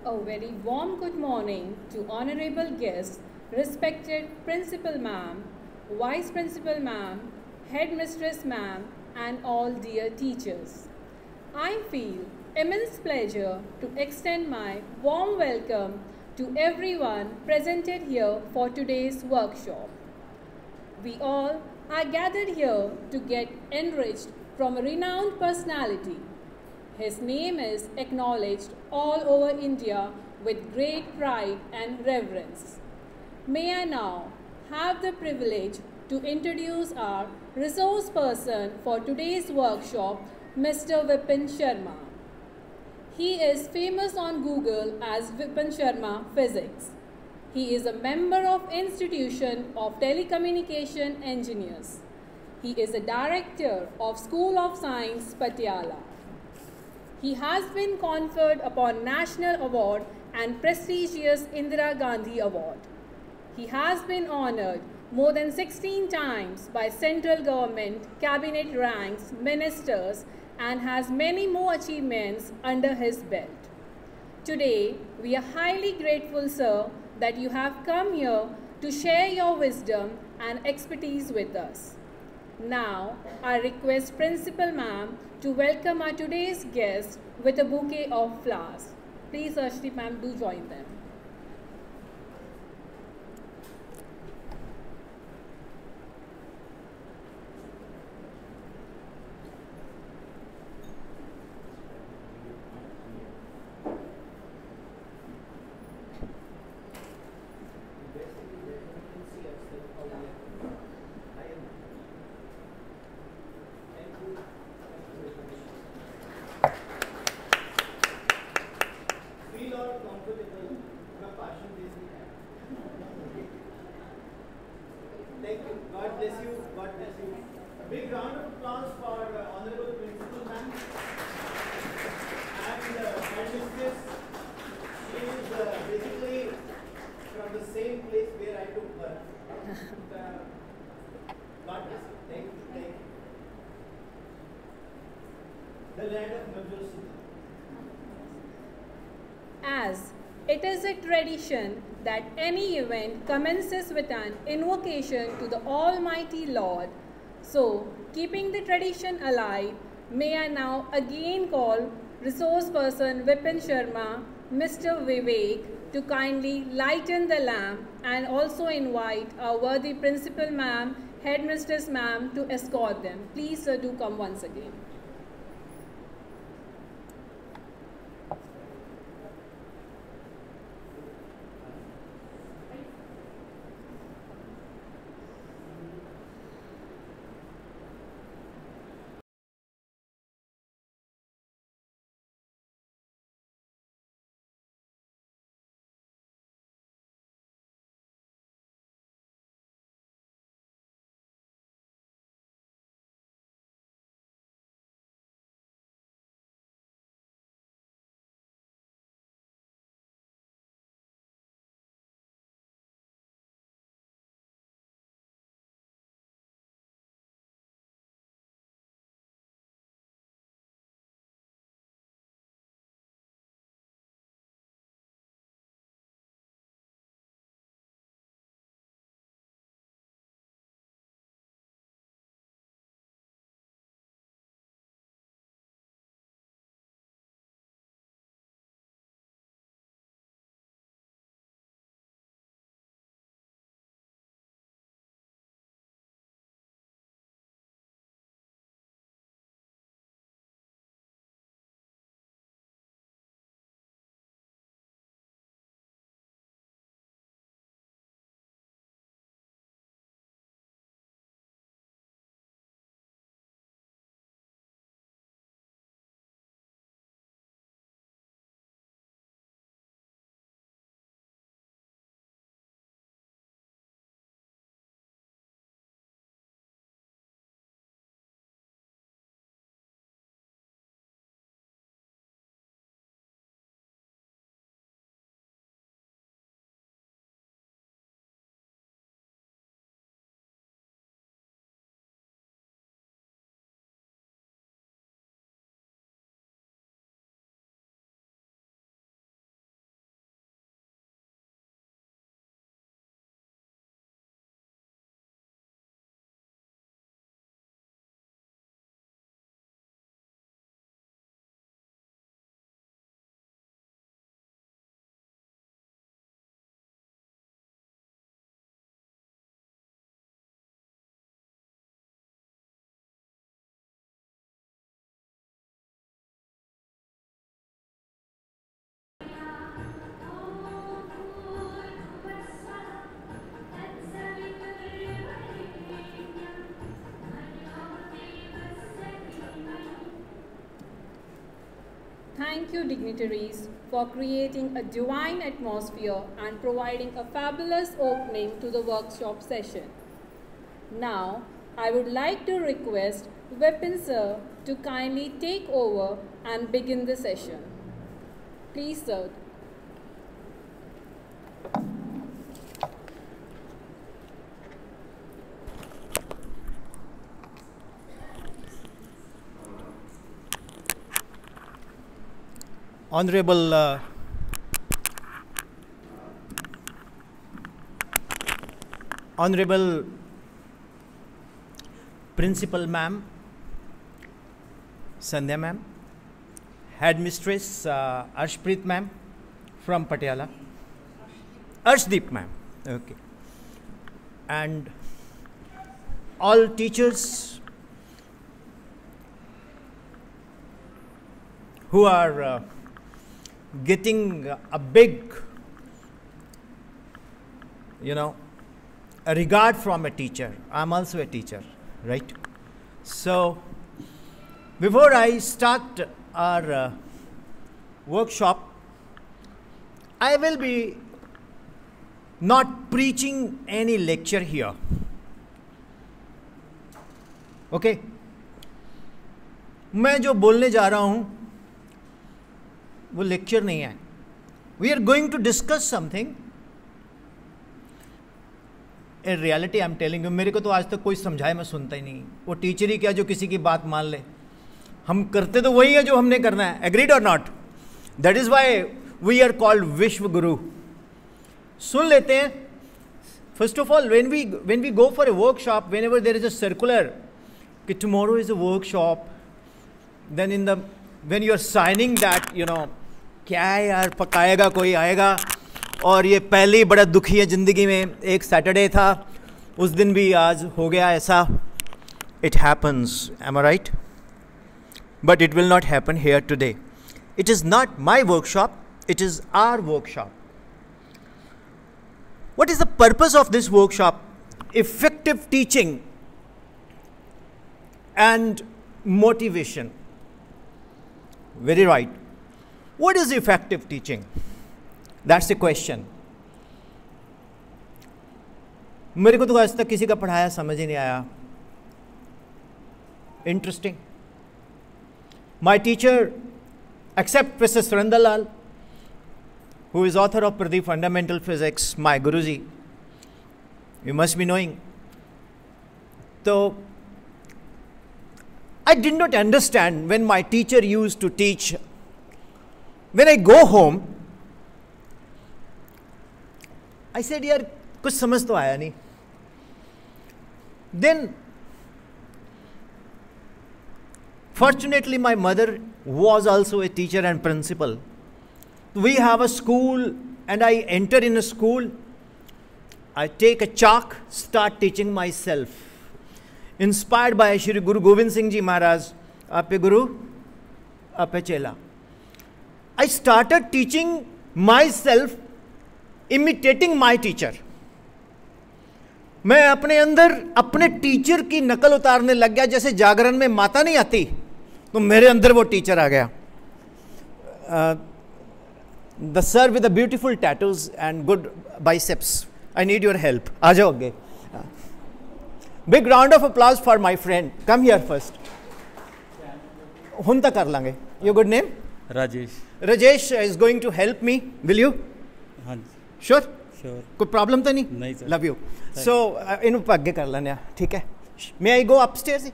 A very warm good morning to honorable guests, respected Principal Ma'am, Vice Principal Ma'am, Headmistress Ma'am, and all dear teachers. I feel immense pleasure to extend my warm welcome to everyone presented here for today's workshop. We all are gathered here to get enriched from a renowned personality. His name is acknowledged all over India with great pride and reverence. May I now have the privilege to introduce our resource person for today's workshop, Mr. Vipin Sharma. He is famous on Google as Vipin Sharma Physics. He is a member of Institution of Telecommunication Engineers. He is a director of School of Science, Patiala. He has been conferred upon National Award and prestigious Indira Gandhi Award. He has been honored more than 16 times by central government, cabinet ranks, ministers, and has many more achievements under his belt. Today, we are highly grateful, sir, that you have come here to share your wisdom and expertise with us. Now, I request Principal Ma'am to welcome our today's guest with a bouquet of flowers. Please, Ashri Ma'am, do join them. Thank you. God bless you. God bless you. A big round of applause for Honorable Principal Ma'am and Headmistress. She is basically from the same place where I took birth. God bless you. Thank you. Thank you. The land of Major City. As it is a tradition that any event commences with an invocation to the Almighty Lord. So, keeping the tradition alive, may I now again call resource person Vipin Sharma, Mr. Vivek, to kindly lighten the lamp and also invite our worthy Principal Ma'am, Headmistress Ma'am to escort them. Please, sir, do come once again. thank you, dignitaries, for creating a divine atmosphere and providing a fabulous opening to the workshop session. Now, I would like to request Vipin sir to kindly take over and begin the session. Please, sir. Honorable Honorable Principal Ma'am, Sandhya Ma'am, Headmistress Arshpreet Ma'am from Patiala, Arshdeep Ma'am, okay, and all teachers who are getting a big, a regard from a teacher. I'm also a teacher, right? So, before I start our workshop, I will be not preaching any lecture here. Okay? मैं जो बोलने जा रहा हूँ वो lecture नहीं है. We are going to discuss something. In reality, I am telling you, मेरे को तो आज तक कोई समझाए मैं सुनता ही नहीं. वो टीचर ही क्या जो किसी की बात मान ले. हम करते तो वही है जो हमने करना है. Agreed or not? That is why we are called Vishwa Guru. सुन लेते हैं. First of all, when we go for a workshop, whenever there is a circular, that tomorrow is a workshop, then when you are signing that, क्या है यार, पकाएगा कोई आएगा. और ये पहले ही बड़ा दुखी है ज़िंदगी में. एक सैटरडे था, उस दिन भी आज हो गया ऐसा. It happens, am I right? But it will not happen here today. It is not my workshop, it is our workshop. What is the purpose of this workshop? Effective teaching and motivation. Very right. What is effective teaching? That's the question. मेरे को तो आज तक किसी का पढ़ाया समझ ही नहीं आया. Interesting. My teacher, except Professor Surendra Lal, who is author of Pradeep Fundamental Physics, my Guruji, you must be knowing. So, I did not understand when my teacher used to teach. When I go home, I said, यार कुछ समझ तो आया नहीं. Then, fortunately, my mother was also a teacher and principal. We have a school, and I enter in a school. I take a chalk, start teaching myself. Inspired by Shri Guru Gobind Singh Ji Maharaj, Ape Guru, Ape Chela. I started teaching myself, imitating my teacher. मैं अपने अंदर अपने teacher की नकल उतारने लग गया. जैसे जागरण में माता नहीं आती, तो मेरे अंदर वो टीचर आ गया. The sir with the beautiful tattoos and good biceps. I need your help. आ जाओ आगे. Big round of applause for my friend. Come here first. हुन तक कर लांगे. Your good name? Rajesh. Rajesh is going to help me. Will you? हाँ. Sure? Sure. कोई problem तो नहीं? नहीं sir. Love you. So इन्हू आगे कर लेने. ठीक है. May I go upstairs?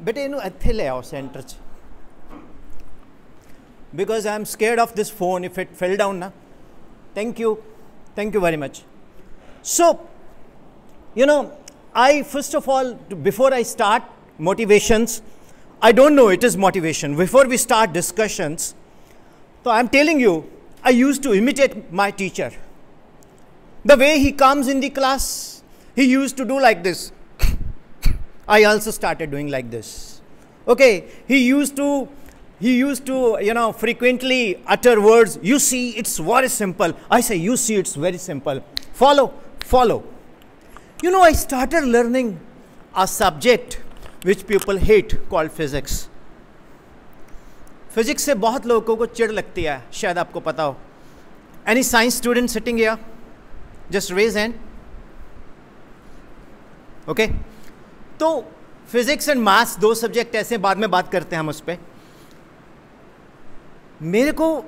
बेटे इन्हू इत्थे ले आओ सेंटर च. Because I am scared of this phone if it fell down. Na? Thank you. Thank you very much. So, I first of all, before I start motivations, I don't know it is motivation. Before we start discussions, so I am telling you, I used to imitate my teacher. The way he comes in the class, he used to do like this. I also started doing like this. Okay, he used to, frequently utter words. You see, it's very simple. I say, you see, it's very simple. Follow. I started learning a subject which people hate called physics. Physics से बहुत लोगों को चिढ़ लगती है, शायद आपको पता हो. Any science student sitting here? Just raise hand. Okay, तो फिजिक्स एंड मैथ्स 2 सब्जेक्ट ऐसे, बाद में बात करते हैं हम उस पर. मेरे को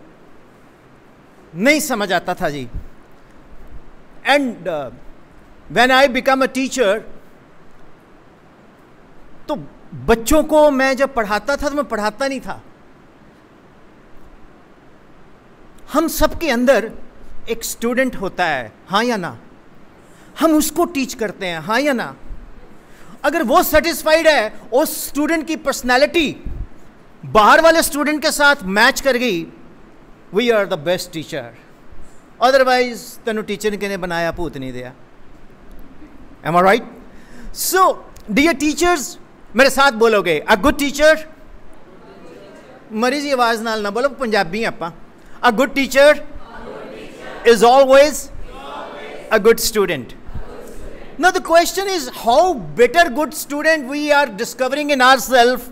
नहीं समझ आता था जी. And when I become a teacher, तो बच्चों को मैं जब पढ़ाता था तो मैं पढ़ाता नहीं था. हम सबके अंदर एक स्टूडेंट होता है, हाँ या ना? हम उसको टीच करते हैं, हाँ या ना? अगर वो सेटिस्फाइड है, उस स्टूडेंट की पर्सनैलिटी बाहर वाले स्टूडेंट के साथ मैच कर गई, we are the best teacher. Otherwise तेन टीचर किने बनाया, भूत नहीं दिया. Am I right? So dear teachers, मेरे साथ बोलोगे, अ गुड टीचर. मरी जी आवाज नाल ना बोलो, पंजाबी आप. A good teacher is always a good student. Now the question is, how better good student we are discovering in ourselves.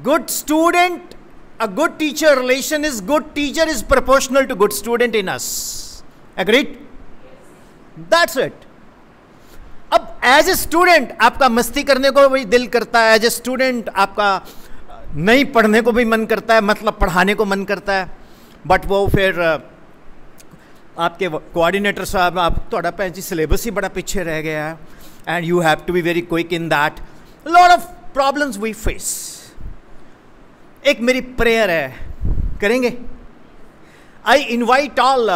Good student, a good teacher relation is, good teacher is proportional to good student in us. Agreed? That's it. अब as a student आपका मस्ती करने को भी दिल करता है, as a student आपका नहीं पढ़ने को भी मन करता है, मतलब पढ़ाने को मन करता है. बट वो फिर आपके कोऑर्डिनेटर साहब, आप थोड़ा भैन जी सिलेबस ही बड़ा पीछे रह गया है, and you have to be very quick in that. Lot of problems we face. एक मेरी प्रेयर है, करेंगे? I invite all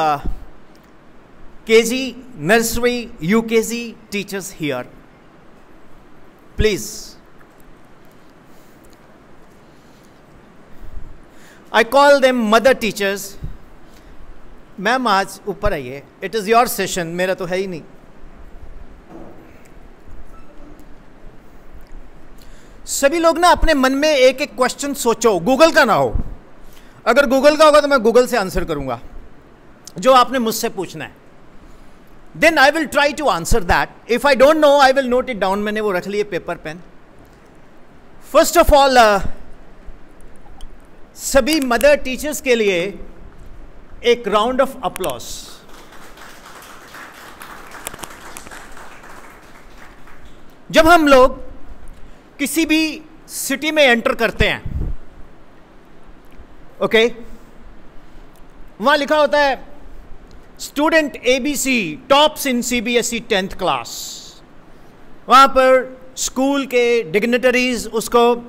KG, nursery, UKG teachers here, please. I call them mother teachers. Ma'am आज ऊपर आइए, इट इज योर सेशन, मेरा तो है ही नहीं. सभी लोग ना अपने मन में एक एक क्वेश्चन सोचो, गूगल का ना हो. अगर गूगल का होगा तो मैं गूगल से आंसर करूंगा जो आपने मुझसे पूछना है. Then I will try to answer that. If I don't know I will note it down. मैंने वो रख लिए paper pen. First of all, सभी मदर टीचर्स के लिए एक राउंड ऑफ अप्लॉज. जब हम लोग किसी भी सिटी में एंटर करते हैं, ओके, वहां लिखा होता है स्टूडेंट एबीसी टॉप्स इन सीबीएसई 10th क्लास. वहां पर स्कूल के डिग्नेटरीज उसको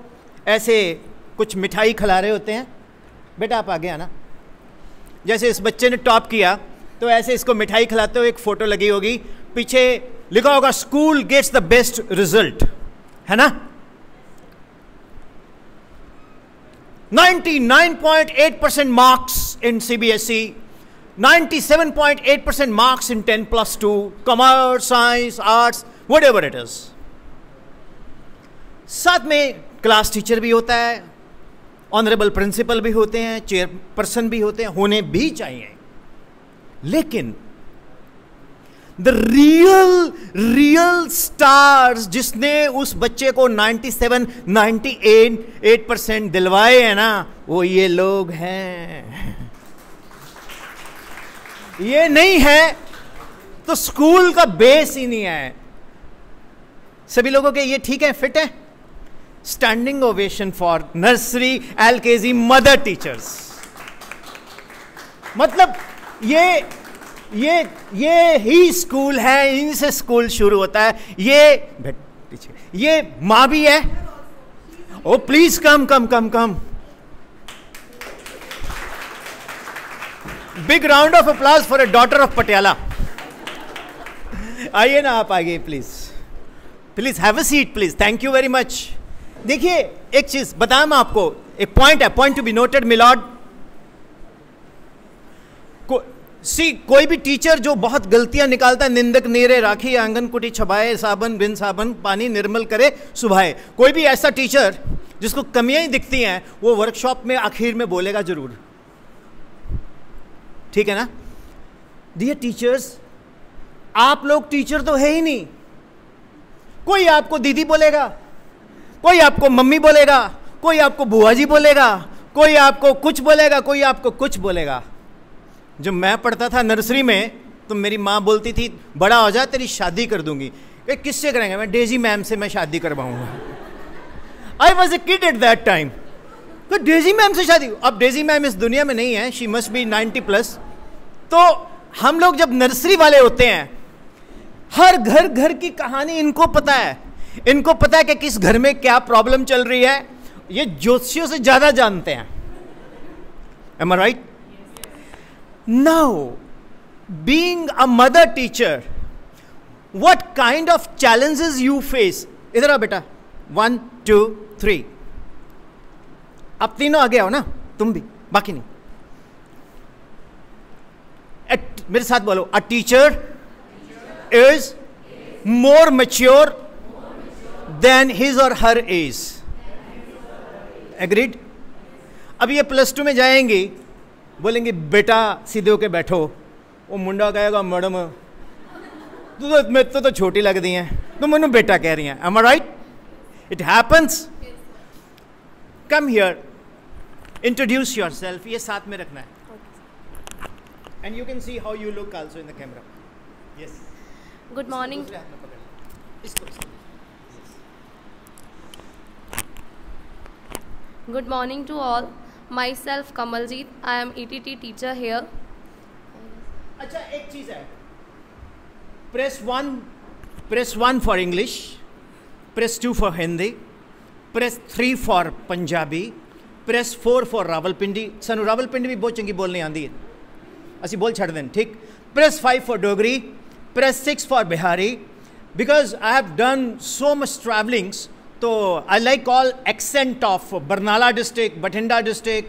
ऐसे कुछ मिठाई खिला रहे होते हैं. बेटा आप आगे आना. जैसे इस बच्चे ने टॉप किया तो ऐसे इसको मिठाई खिलाते हुए एक फोटो लगी होगी, पीछे लिखा होगा school gets the best result, है ना? 99.8% marks in CBSE, 97.8% marks in 10+2, commerce, science, arts, whatever it is. साथ में क्लास टीचर भी होता है, ऑनरेबल प्रिंसिपल भी होते हैं, चेयरपर्सन भी होते हैं, होने भी चाहिए. लेकिन द रियल स्टार्स जिसने उस बच्चे को 97, 98% दिलवाए हैं ना, वो ये लोग हैं. ये नहीं है तो स्कूल का बेस ही नहीं है. सभी लोगों के ये ठीक है, फिट है? Standing ovation for nursery, LKG mother teachers. मतलब ये ही स्कूल है, इनसे स्कूल शुरू होता है. ये माँ भी है. Oh please come come come come. Big round of applause for a daughter of Patiala. आइए ना आप आइए please. Please have a seat please. Thank you very much. देखिए एक चीज बताया मैं आपको, एक पॉइंट है, point to be noted milord. कोई भी टीचर जो बहुत गलतियां निकालता है, निंदक नीरे राखी आंगन कुटी छबाए, साबन बिन साबन पानी निर्मल करे सुभाए. कोई भी ऐसा टीचर जिसको कमियां ही दिखती हैं, वो वर्कशॉप में आखिर में बोलेगा जरूर. ठीक है ना? डियर टीचर्स, आप लोग टीचर तो है ही नहीं. कोई आपको दीदी बोलेगा, कोई आपको मम्मी बोलेगा, कोई आपको बुआ जी बोलेगा, कोई आपको कुछ बोलेगा, कोई आपको कुछ बोलेगा। जब मैं पढ़ता था नर्सरी में तो मेरी माँ बोलती थी बड़ा हो जा तेरी शादी कर दूंगी। किससे करेंगे? मैं डेजी मैम से मैं शादी करवाऊंगा। I was a kid at that time. तो डेजी मैम से शादी? अब डेजी मैम इस दुनिया में नहीं है, शी मस्ट बी 90+। तो हम लोग जब नर्सरी वाले होते हैं, हर घर घर की कहानी इनको पता है। इनको पता है कि किस घर में क्या प्रॉब्लम चल रही है। ये ज्योतिषियों से ज्यादा जानते हैं। Am I right? Now, being a mother teacher, what kind of challenges you face? इधर आओ बेटा, 1 2 3। अब तीनों आगे आओ ना, तुम भी, बाकी नहीं। मेरे साथ बोलो, a teacher is more mature than his or her age. Agreed? अब ये +2 में जाएंगी, बोलेंगे बेटा सीधे होके बैठो। वो मुंडा कहेगा मैडम तो छोटी लगती हैं, तुम मैनू बेटा कह रही हैं। Am I right? It happens. Come here. Introduce yourself. ये साथ में रखना है। And you can see how you look also in the camera. Yes. Good morning. Good morning to all. Myself Kamaljeet. I am ETT teacher here. अच्छा एक चीज है, press 1 for English, press 2 for Hindi, press 3 for Punjabi, press 4 for Rawalpindi। सानू रावलपिंडी भी बहुत चंगी बोलनी आती है, असी बोल छड़ दें, ठीक। press 5 for Dogri, press 6 for Bihari, because I have done so much travellings, तो I like all accent of Barnala district, Bathinda district,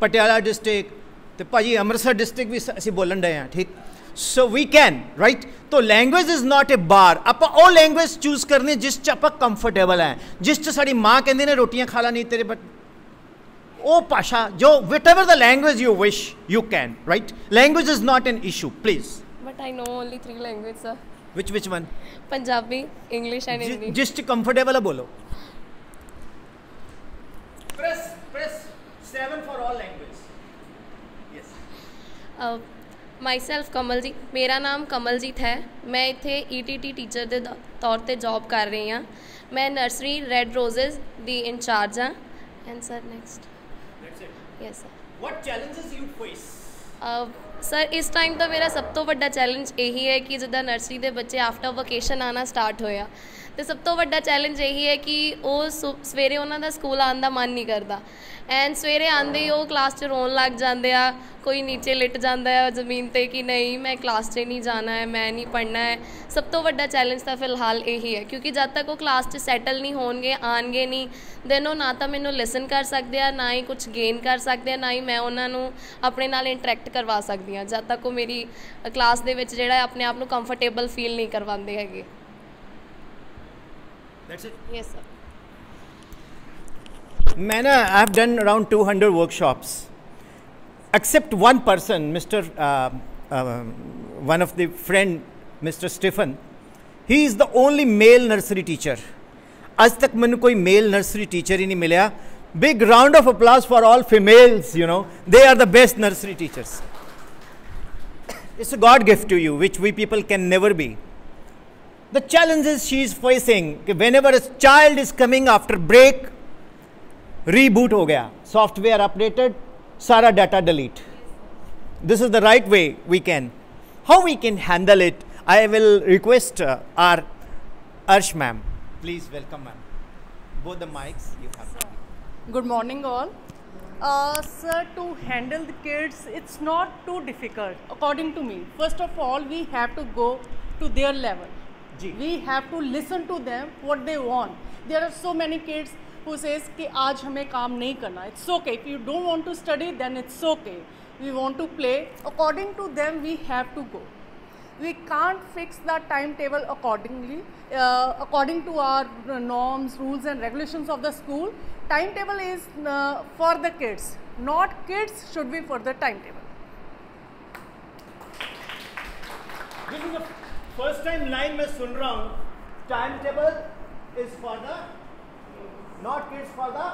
Patiala district, तो भाजी अमृतसर डिस्ट्रिक्ट भी असी बोलन रहे हैं, ठीक। So we can write. तो language is not a bar, आप ਉਹ लैंग्वेज चूज करनी जिस च आप कंफर्टेबल हैं, जिस च साड़ी माँ कहती ने रोटियां खा ला नहीं तेरे, बट ਉਹ ਭਾਸ਼ਾ जो whatever the language you wish you can, right? Language is not an issue, please. But I know only 3 languages, sir. Which one? Punjabi, English and Hindi. जिस च कंफर्टेबल है बोलो। Press 7 for all language. Yes. Myself Kamaljit, ਮੇਰਾ ਨਾਮ ਕਮਲਜੀਤ ਹੈ। ਮੈਂ ਇੱਥੇ ETT teacher ਦੇ ਤੌਰ ਤੇ ਜੌਬ ਕਰ ਰਹੀ ਹਾਂ। ਮੈਂ ਨਰਸਰੀ ਰੈੱਡ ਰੋਜ਼ਸ ਦੀ ਇੰਚਾਰਜ ਹਾਂ। And sir next. That's it. Yes sir. What challenges you face? Sir ਇਸ ਟਾਈਮ ਤਾਂ ਮੇਰਾ ਸਭ ਤੋਂ ਵੱਡਾ ਚੈਲੰਜ ਇਹੀ ਹੈ ਕਿ ਜਿੱਦਾਂ ਨਰਸਰੀ ਦੇ ਬੱਚੇ ਆਫਟਰ ਵਕੇਸ਼ਨ ਆਉਣਾ ਸਟਾਰਟ ਹੋਇਆ, ਅਤੇ ਸਭ ਤੋਂ ਵੱਡਾ ਚੈਲੰਜ ਇਹੀ ਹੈ ਕਿ ਉਹ ਸਵੇਰੇ ਉਹਨਾਂ ਦਾ ਸਕੂਲ ਆਉਣ ਦਾ ਮਨ ਨਹੀਂ ਕਰਦਾ। ਐਂਡ ਸਵੇਰੇ ਆਉਂਦੇ ਹੀ ਉਹ ਕਲਾਸ 'ਚ ਰੋਣ ਲੱਗ ਜਾਂਦੇ ਆ, ਕੋਈ ਨੀਚੇ ਲਿਟ ਜਾਂਦਾ ਹੈ ਜ਼ਮੀਨ 'ਤੇ ਕਿ ਨਹੀਂ ਮੈਂ ਕਲਾਸ 'ਚ ਨਹੀਂ ਜਾਣਾ ਹੈ, ਮੈਂ ਨਹੀਂ ਪੜ੍ਹਨਾ ਹੈ। ਸਭ ਤੋਂ ਵੱਡਾ ਚੈਲੰਜ ਤਾਂ ਫਿਲਹਾਲ ਇਹੀ ਹੈ, ਕਿਉਂਕਿ ਜਦ ਤੱਕ ਉਹ ਕਲਾਸ 'ਚ ਸੈਟਲ ਨਹੀਂ ਹੋਣਗੇ, ਆਉਣਗੇ ਨਹੀਂ, ਦੈਨ ਉਹ ਨਾ ਤਾਂ ਮੈਨੂੰ ਲਿਸਨ ਕਰ ਸਕਦੇ ਆ, ਨਾ ਹੀ ਕੁਛ ਗੇਨ ਕਰ ਸਕਦੇ ਆ, ਨਾ ਹੀ ਮੈਂ ਉਹਨਾਂ ਨੂੰ ਆਪਣੇ ਨਾਲ ਇੰਟਰੈਕਟ ਕਰਵਾ ਸਕਦੀ ਹਾਂ, ਜਦ ਤੱਕ ਉਹ ਮੇਰੀ ਕਲਾਸ ਦੇ ਵਿੱਚ ਜਿਹੜਾ ਆਪਣੇ ਆਪ ਨੂੰ ਕੰਫਰਟੇਬਲ ਫੀਲ ਨਹੀਂ ਕਰਵਾਉਂਦੇ ਹੈਗੇ। That's it? Yes, sir. मैंने I have done around 200 workshops, except one person, one of the friend, Mr. Stephen. He is the only male nursery teacher. आज तक मैंने कोई मेल नर्सरी टीचर ही नहीं मिला। Big round of applause for all females, you know, they are the best nursery teachers. It's a God gift to you, which we people can never be. The challenges she is facing, whenever a child is coming after break, reboot हो गया, software updated, सारा data delete. This is the right way we can, how we can handle it. I will request R Arsh ma'am, please welcome ma'am, both the mics you have. Good morning all. Sir, to handle the kids, it's not too difficult according to me. First of all, we have to go to their level. We have to listen to them what they want. There are so many kids who says कि आज हमें काम नहीं करना। It's okay. If you don't want to study, then it's okay. We want to play. According to them, we have to go. We can't fix the timetable accordingly, according to our norms, rules and regulations of the school. Timetable is for the kids, not kids should be for the timetable. This is the first time line मैं सुन रहा हूँ, timetable is for the, not kids for the,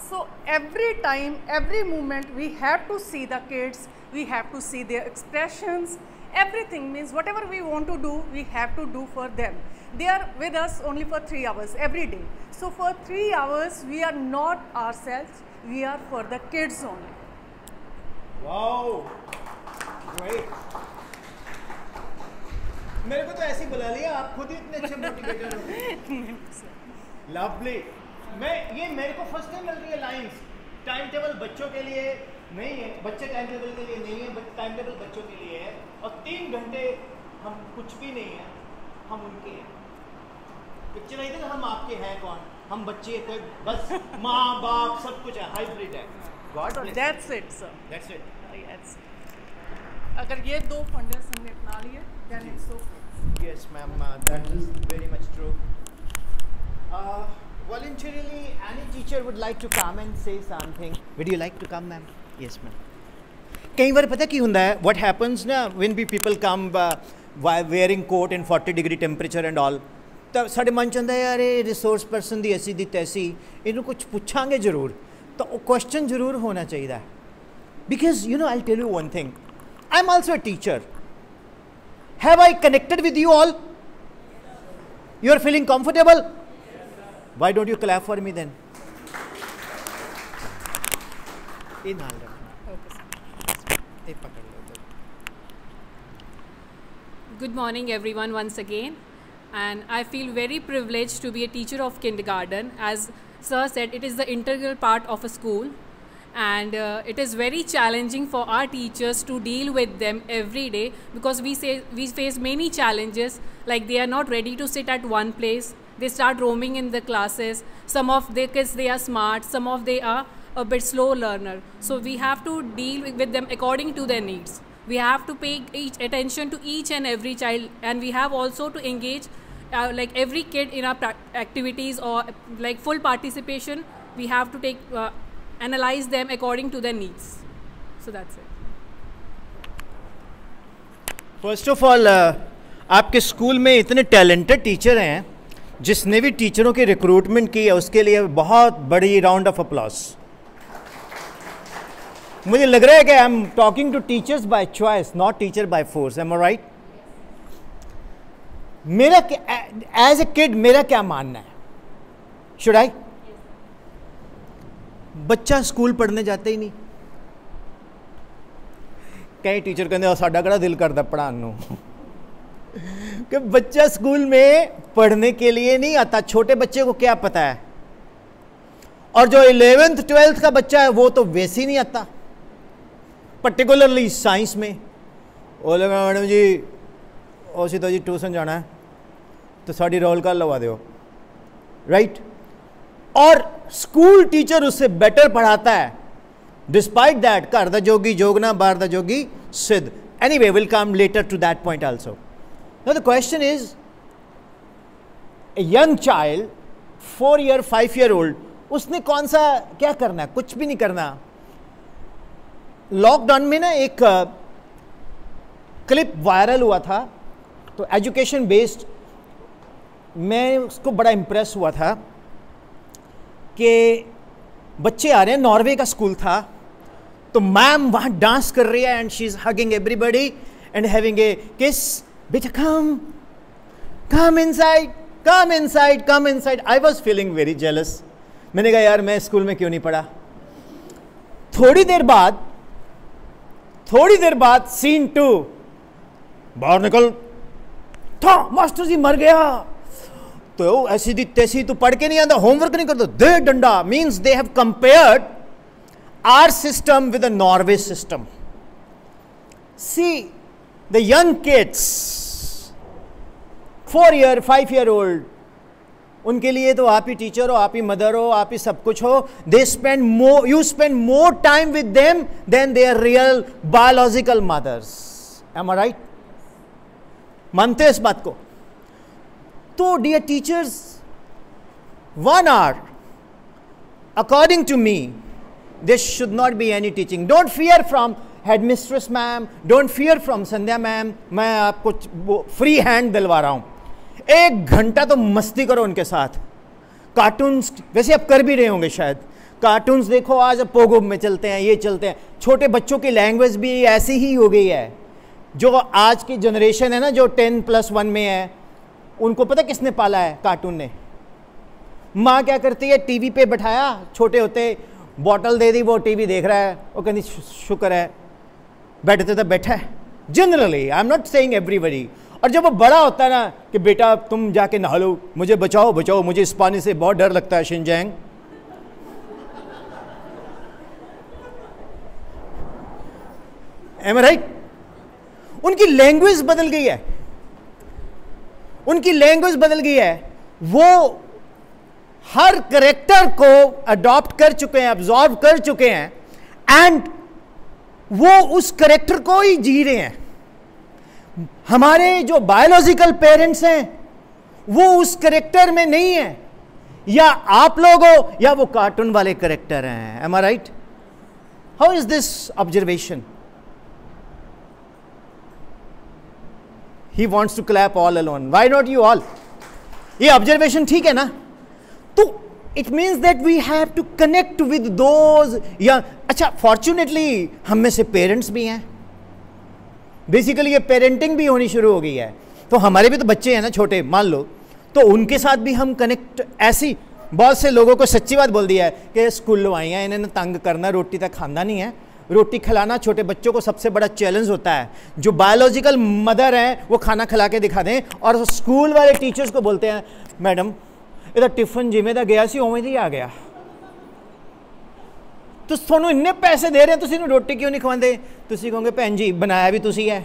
So every time, every moment, we have to see the kids, we have to see their expressions, everything. Means whatever we want to do, we have to do for them. They are with us only for 3 hours every day. So for 3 hours, we are not ourselves, we are for the kids only. Wow, great. मेरे को तो ऐसे ही बुला लिया, आप खुद ही इतने अच्छे मोटिवेटर हो। लवली। मैं ये मेरे को फर्स्ट टाइम मिल रही है लाइंस। टाइम टेबल बच्चों के लिए नहीं है, बच्चे टाइम टेबल के लिए नहीं है, टाइम टेबल बच्चों के लिए है, और 3 घंटे हम कुछ भी नहीं है, हम उनके हैं। पिक्चर नहीं थे हम आपके हैं कौन, हम बच्चे थे, बस माँ बाप सब कुछ है, हाइब्रिड है। God bless. That's it, sir. That's it. Yes. अगर ये 2 फंडर्स हमने अपना लिए, then it's okay. Yes, ma'am. That is very much true. Voluntarily, any teacher would like to come and say something. Would you like to come, ma'am? Yes, ma'am. कई बार पता क्या होता है? What happens ना when people come wearing coat in 40-degree temperature and all, तो साढ़े मन चाहता है यार ये रिसोर्स पर्सन दी ऐसी दी तैसी, इन्हों कुछ पूछांगे जरूर, तो क्वेश्चन जरूर होना चाहिए. Because you know, I'll tell you one thing. I'm also a teacher. Have I connected with you all? You are feeling comfortable? Why don't you clap for me then? Good morning everyone once again, and I feel very privileged to be a teacher of kindergarten. As sir said, it is the integral part of a school, and it is very challenging for our teachers to deal with them every day, because we face many challenges, like they are not ready to sit at one place, they start roaming in the classes. Some of the kids, they are smart, some of they are a bit slow learner, so we have to deal with them according to their needs. We have to pay attention to each and every child, and we have also to engage like every kid in our activities, or like full participation. We have to analyze them according to their needs. So that's it. First of all, आपके school में इतने talented teacher हैं, जिसने भी टीचरों की recruitment की है उसके लिए बहुत बड़ी राउंड ऑफ अप्लॉज. मुझे लग रहा है कि I am talking to teachers by choice, not teacher by force. Am I right? मेरा एज ए किड मेरा क्या मानना है? Should I? बच्चा स्कूल पढ़ने जाते ही नहीं. कई टीचर कहते साडा किहड़ा दिल करता पढ़ाने नूं कि बच्चा स्कूल में पढ़ने के लिए नहीं आता. छोटे बच्चे को क्या पता है, और जो 11th 12th का बच्चा है वो तो वैसे ही नहीं आता, पर्टिकुलरली साइंस में. वो लगा मैडम जी उसी तो जी ट्यूशन जाना है तो साड़ी रोल कर लगा दो, राइट? और स्कूल टीचर उससे बेटर पढ़ाता है. डिस्पाइट दैट, घर दा जोगी जोगना बाहर दा जोगी सिद्ध. Anyway, will come later to that point also. Now the question is, a young child 4 year 5 year old, उसने कौन सा क्या करना है? कुछ भी नहीं करना. लॉकडाउन में ना एक क्लिप वायरल हुआ था, तो एजुकेशन बेस्ड, मैं उसको बड़ा इम्प्रेस हुआ था कि बच्चे आ रहे हैं, नॉर्वे का स्कूल था, तो मैम वहाँ डांस कर रही है and she is hugging everybody and having a किस. बेटा come inside, come inside, come inside. I was feeling very jealous. मैंने कहा यार मैं स्कूल में क्यों नहीं पढ़ा. थोड़ी देर बाद सीन 2, बाहर निकल था, मास्टर जी मर गया. तो ऐसी दी तैसी, तो पढ़ के नहीं आता, होमवर्क नहीं करता, दे डंडा. Means they have compared our system with the Norway system. See the young kids 4 year 5 year old, उनके लिए तो आप ही टीचर हो, आप ही मदर हो, आप ही सब कुछ हो. They spend more, you spend more time with them then their real biological mothers. Am I right? मानते हैं इस बात को? तो dear teachers, 1 hour according to me there should not be any teaching. Don't fear from headmistress ma'am, don't fear from Sandhya ma'am. मैं आपको free hand दिलवा रहा हूं. 1 घंटा तो मस्ती करो उनके साथ. कार्टून्स वैसे आप कर भी रहे होंगे शायद, कार्टून्स देखो, आज पोगो में चलते हैं, ये चलते हैं। छोटे बच्चों की लैंग्वेज भी ऐसी ही हो गई है। जो आज की जनरेशन है ना, जो 10+1 में है, उनको पता किसने पाला है? कार्टून ने। माँ क्या करती है, टीवी पे बैठाया, छोटे होते बॉटल दे दी, वो टीवी देख रहा है, वो कहती शुक्र है बैठते तो बैठा है। Generally, I am not saying everybody. और जब वो बड़ा होता है ना कि बेटा तुम जाके नहा लो, मुझे बचाओ बचाओ, मुझे इस पानी से बहुत डर लगता है, शिनजैंग। M I right? उनकी लैंग्वेज बदल गई है, उनकी लैंग्वेज बदल गई है। वो हर करेक्टर को अडॉप्ट कर चुके हैं, अब्जॉर्व कर चुके हैं, एंड वो उस करेक्टर को ही जी रहे हैं। हमारे जो बायोलॉजिकल पेरेंट्स हैं वो उस करेक्टर में नहीं है, या आप लोग हो या वो कार्टून वाले करेक्टर हैं। Am I right? How is this observation? He wants to clap all alone. Why not you all? ये ऑब्जर्वेशन ठीक है ना? तो it means that we have to connect with those. या अच्छा, फॉर्चुनेटली हम में से पेरेंट्स भी हैं, बेसिकली ये पेरेंटिंग भी होनी शुरू हो गई है। तो हमारे भी तो बच्चे हैं ना छोटे, मान लो, तो उनके साथ भी हम कनेक्ट। ऐसी बहुत से लोगों को सच्ची बात बोल दिया है कि स्कूलों आई हैं, इन्हें तंग करना, रोटी तक खाना नहीं है। रोटी खिलाना छोटे बच्चों को सबसे बड़ा चैलेंज होता है। जो बायोलॉजिकल मदर हैं वो खाना खिला के दिखा दें, और स्कूल वाले टीचर्स को बोलते हैं मैडम ਇਹਦਾ ਟਿਫਨ ਜਿਵੇਂ ਦਾ ਗਿਆ ਸੀ ਉਵੇਂ ਹੀ ਆ ਗਿਆ, ਤੁਸੀਂ ਤੁਹਾਨੂੰ ਇੰਨੇ ਪੈਸੇ ਦੇ ਰਹੇ ਤੁਸੀਂ ਇਹਨੂੰ ਰੋਟੀ ਕਿਉਂ ਨਹੀਂ ਖਵਾਉਂਦੇ? ਤੁਸੀਂ ਕਹੋਗੇ ਭੈਣ ਜੀ ਬਣਾਇਆ ਵੀ ਤੁਸੀਂ ਹੈ,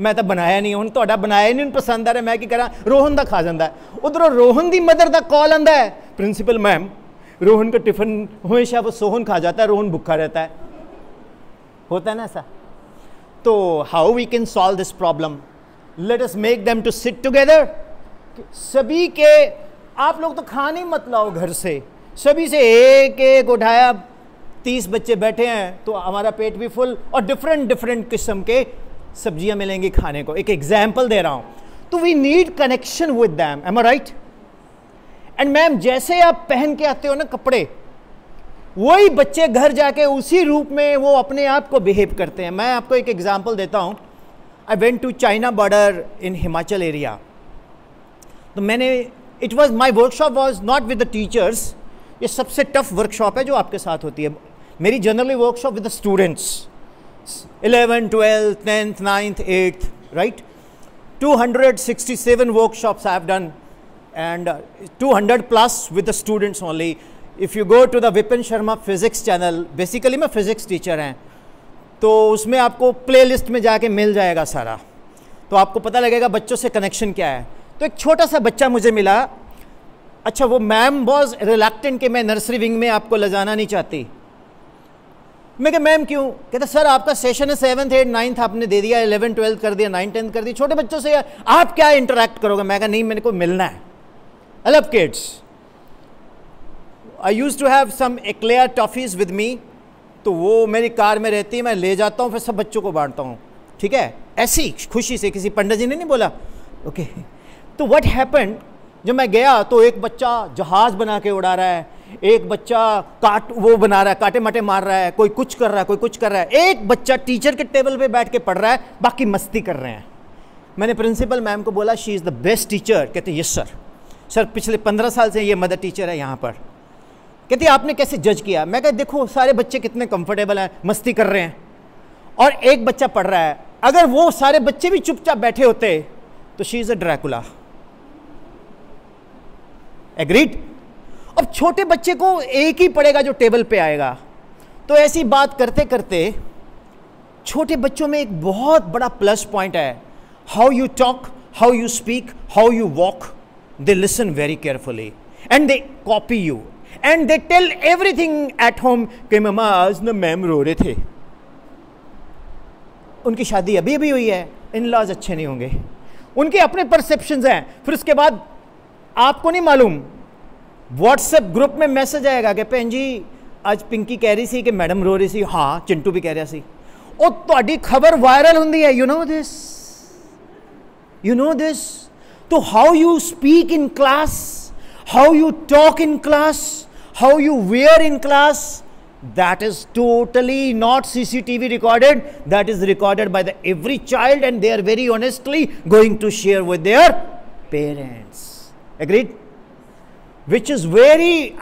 ਮੈਂ ਤਾਂ ਬਣਾਇਆ ਨਹੀਂ, ਹੁਣ ਤੁਹਾਡਾ ਬਣਾਇਆ ਨਹੀਂ ਪਸੰਦ ਆ ਰਿਹਾ, ਮੈਂ ਕੀ ਕਰਾਂ? ਰੋਹਨ ਦਾ ਖਾ ਜਾਂਦਾ। ਉਧਰੋਂ ਰੋਹਨ ਦੀ ਮਦਰ ਦਾ कॉल आंदा है, प्रिंसिपल मैम रोहन का टिफिन हमेशा वो सोहन खा जाता है, रोहन भूखा रहता है। होता है ना ऐसा? तो how we can solve this problem? Let us make them to sit together. सभी के, आप लोग तो खाने मत लाओ घर से, सभी से एक एक उठाया, 30 बच्चे बैठे हैं तो हमारा पेट भी फुल, और डिफरेंट डिफरेंट किस्म के सब्जियां मिलेंगी खाने को। एक एग्जाम्पल दे रहा हूं। तो we need connection with them. Am I right? And ma'am जैसे आप पहन के आते हो ना कपड़े, वही बच्चे घर जाके उसी रूप में वो अपने आप को बिहेव करते हैं। मैं आपको एक एग्जांपल देता हूं। I went to China border in Himachal area. तो मैंने, it was, my workshop was not with the teachers. ये सबसे टफ वर्कशॉप है जो आपके साथ होती है। मेरी generally workshop with the students, 11th, 12th, 10th, 9th, 8th, right? 267 workshops I have done, and 200 plus with the students only. If you go to the Vipin Sharma physics channel, basically मैं physics teacher हैं, तो उसमें आपको playlist में जाके मिल जाएगा सारा, तो आपको पता लगेगा बच्चों से कनेक्शन क्या है। तो एक छोटा सा बच्चा मुझे मिला। अच्छा, वो मैम वॉज रिलैक्टेंट कि मैं नर्सरी विंग में आपको ले जाना नहीं चाहती। मैं कहा मैम क्यों? कहते सर आपका सेशन है 7th, 8th, 9th आपने दे दिया, 11th, 12th कर दिया, 9th, 10th कर दिया, छोटे बच्चों से आप क्या इंटरेक्ट करोगे? मैं कहा नहीं, मेरे को मिलना है। I love kids. I use to have some eclair toffees with me, तो वो मेरी कार में रहती है, मैं ले जाता हूँ, फिर सब बच्चों को बांटता हूँ। ठीक है, ऐसी खुशी से, किसी पंडित जी ने नहीं बोला। ओके, तो व्हाट हैपेंड, जब मैं गया तो एक बच्चा जहाज बना के उड़ा रहा है, एक बच्चा वो बना रहा है, काटे माटे मार रहा है, कोई कुछ कर रहा है, कोई कुछ कर रहा है, एक बच्चा टीचर के टेबल पे बैठ के पढ़ रहा है, बाकी मस्ती कर रहे हैं। मैंने प्रिंसिपल मैम को बोला she is the best teacher. कहते यस सर, सर पिछले 15 साल से ये मदर टीचर है यहाँ पर। कहती आपने कैसे जज किया? मैं कहा देखो सारे बच्चे कितने कंफर्टेबल हैं, मस्ती कर रहे हैं, और एक बच्चा पढ़ रहा है। अगर वो सारे बच्चे भी चुपचाप बैठे होते तो she is a Dracula. Agreed? अब छोटे बच्चे को एक ही पड़ेगा जो टेबल पे आएगा। तो ऐसी बात करते करते छोटे बच्चों में एक बहुत बड़ा प्लस पॉइंट है, how you talk, how you speak, how you walk, they listen very carefully and they copy you and they tell everything at home कि मम्मा आज ना मैम रो रहे थे। उनकी शादी अभी अभी हुई है, इन लॉज अच्छे नहीं होंगे, उनके अपने परसेप्शंस हैं। फिर उसके बाद आपको नहीं मालूम, व्हाट्सएप ग्रुप में मैसेज आएगा कि भैन जी आज पिंकी कह रही सी कि मैडम रो रही सी, हाँ चिंटू भी कह रहा सी, और तुहाडी खबर वायरल होंदी है। You know this, you know this. तो how you speak in class, how you talk in class, how you wear in class, that is totally not CCTV recorded. That is recorded by the every child, and they are very honestly going to share with their parents. Agreed? Which is very,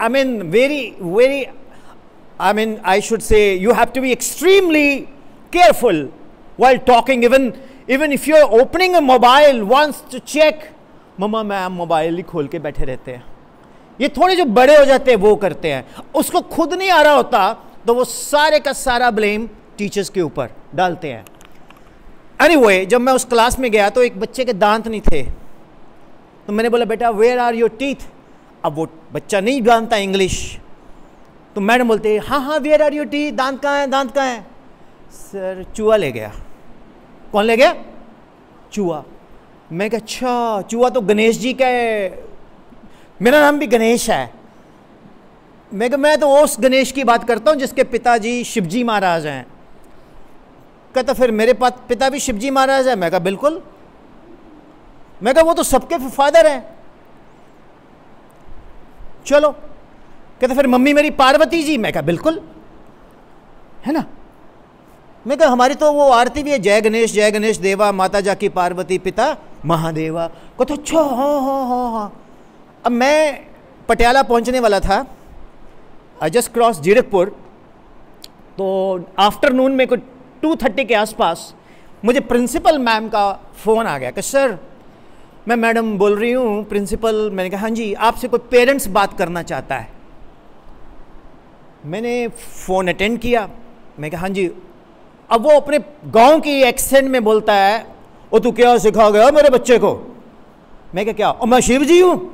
I should say, you have to be extremely careful while talking. Even if you are opening a mobile once to check, मम्मा ma'am mobile ही खोल के बैठे रहते हैं. ये थोड़े जो बड़े हो जाते हैं वो करते हैं. उसको खुद नहीं आ रहा होता तो वो सारे का सारा ब्लेम टीचर्स के ऊपर डालते हैं. एनीवे, जब मैं उस क्लास में गया तो एक बच्चे के दांत नहीं थे, तो मैंने बोला बेटा वेयर आर योर टीथ. अब वो बच्चा नहीं जानता इंग्लिश, तो मैडम बोलते हैं हाँ हाँ वेयर आर योर टीथ, दांत कहाँ है, दांत कहाँ है. सर चूहा ले गया. कौन ले गया? चूहा. मैं कहा अच्छा, चूहा तो गणेश जी का है, मेरा नाम भी गणेश है. मैं कहा मैं तो उस गणेश की बात करता हूँ जिसके पिताजी शिवजी महाराज हैं. कहता फिर मेरे पिता भी शिवजी महाराज है. मैं कहा बिल्कुल. मैं कहा वो तो सबके फादर हैं. चलो. कहता फिर मम्मी मेरी पार्वती जी. मैं कहा बिल्कुल है ना. मैं कहा हमारी तो वो आरती भी है, जय गणेश देवा, माता जाकी पार्वती, पिता महादेवा. कहता अच्छा हाँ हाँ हाँ हाँ. अब मैं पटियाला पहुंचने वाला था, आई जस्ट क्रॉस जीरकपुर. तो आफ्टरनून में कुछ 2:30 के आसपास मुझे प्रिंसिपल मैम का फ़ोन आ गया कि सर मैं मैडम बोल रही हूँ प्रिंसिपल. मैंने कहा हाँ जी, आपसे कोई पेरेंट्स बात करना चाहता है. मैंने फ़ोन अटेंड किया. मैं कहा हाँ जी. अब वो अपने गांव की एक्सेंट में बोलता है, ओ तू क्या सिखा गया मेरे बच्चे को. मैं कहा क्या? और मैं शिव जी हूँ.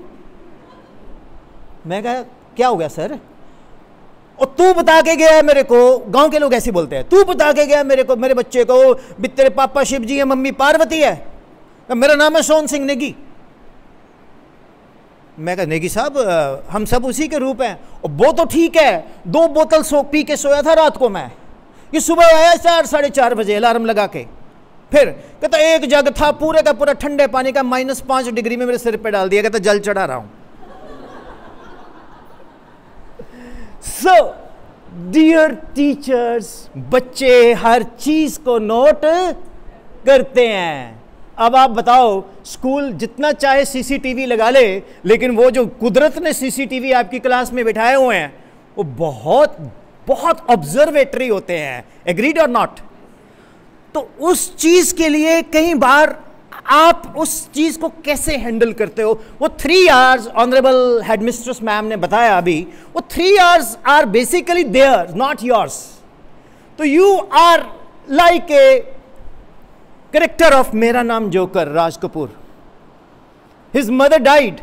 मैं कहा क्या हो गया सर? और तू बता के गया है मेरे को. गांव के लोग ऐसे बोलते हैं, तू बता के गया मेरे को, मेरे बच्चे को भी तेरे पापा शिव जी है, मम्मी पार्वती है. मेरा नाम है सोन सिंह नेगी. मैं कहा नेगी साहब हम सब उसी के रूप हैं. और वो तो ठीक है, 2 बोतल सोप पी के सोया था रात को मैं. ये सुबह आया 4-4:30 बजे अलार्म लगा के. फिर कहता एक जग था पूरे का पूरा ठंडे पानी का, -5 डिग्री में मेरे सिर पे डाल दिया. कहता जल चढ़ा रहा हूं. सो डियर टीचर्स, बच्चे हर चीज को नोट करते हैं. अब आप बताओ, स्कूल जितना चाहे सीसीटीवी लगा ले, लेकिन वो जो कुदरत ने सीसीटीवी आपकी क्लास में बिठाए हुए हैं वो बहुत बहुत ऑब्जर्वेटरी होते हैं. एग्रीड और नॉट? तो उस चीज के लिए कई बार आप उस चीज को कैसे हैंडल करते हो? वो 3 आवर्स ऑनरेबल हेडमिस्ट्रेस मैम ने बताया अभी, वो 3 hours are basically there, not yours. तो you are like a character of Mera Naam Joker, Raj Kapoor. His mother died,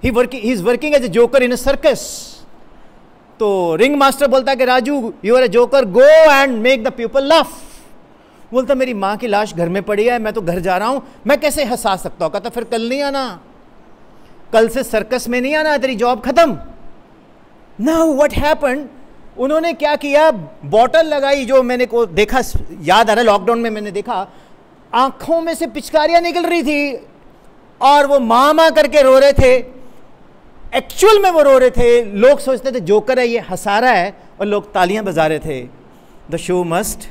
he is working as a joker in a circus. तो रिंग मास्टर बोलता है कि Raju you are a joker, go and make the people laugh. बोलता मेरी माँ की लाश घर में पड़ी है, मैं तो घर जा रहा हूं, मैं कैसे हंसा सकता हूं. कहता फिर कल नहीं आना, कल से सर्कस में नहीं आना, तेरी जॉब खत्म. नाउ व्हाट हैपेंड, उन्होंने क्या किया, बॉटल लगाई. जो मैंने को देखा, याद आ रहा है लॉकडाउन में मैंने देखा, आंखों में से पिचकारियां निकल रही थी और वो माँ करके रो रहे थे. एक्चुअल में वो रो रहे थे. लोग सोचते थे जोकर है, ये हंसा रहा है, और लोग तालियां बजा रहे थे. The show must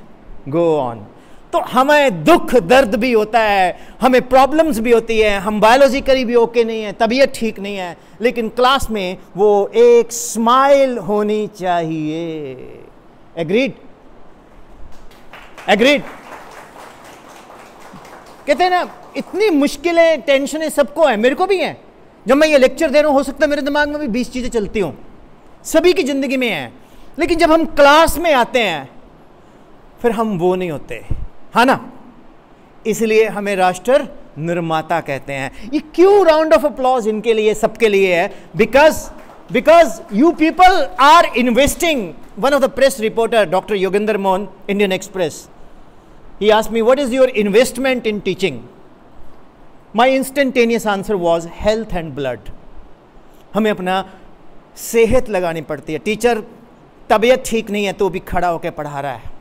go on. तो हमें दुख दर्द भी होता है, हमें प्रॉब्लम्स भी होती है, हम बायोलॉजिकली भी ओके नहीं है, तबीयत ठीक नहीं है, लेकिन क्लास में वो एक स्माइल होनी चाहिए. एग्रीड? एग्रीड? कहते हैं ना, इतनी मुश्किलें टेंशनें सबको है, मेरे को भी हैं. जब मैं ये लेक्चर दे रहा हूं, हो सकता है मेरे दिमाग में भी 20 चीजें चलती हों, सभी की जिंदगी में है. लेकिन जब हम क्लास में आते हैं फिर हम वो नहीं होते, है ना. इसलिए हमें राष्ट्र निर्माता कहते हैं. ये क्यों राउंड ऑफ अप्लॉज इनके लिए, सबके लिए है? Because you people are investing. One of the press reporter, doctor Yogendra Mohan, Indian Express, he asked me what is your investment in teaching. My instantaneous answer was health and blood. हमें अपना सेहत लगानी पड़ती है. टीचर तबीयत ठीक नहीं है तो भी खड़ा होकर पढ़ा रहा है.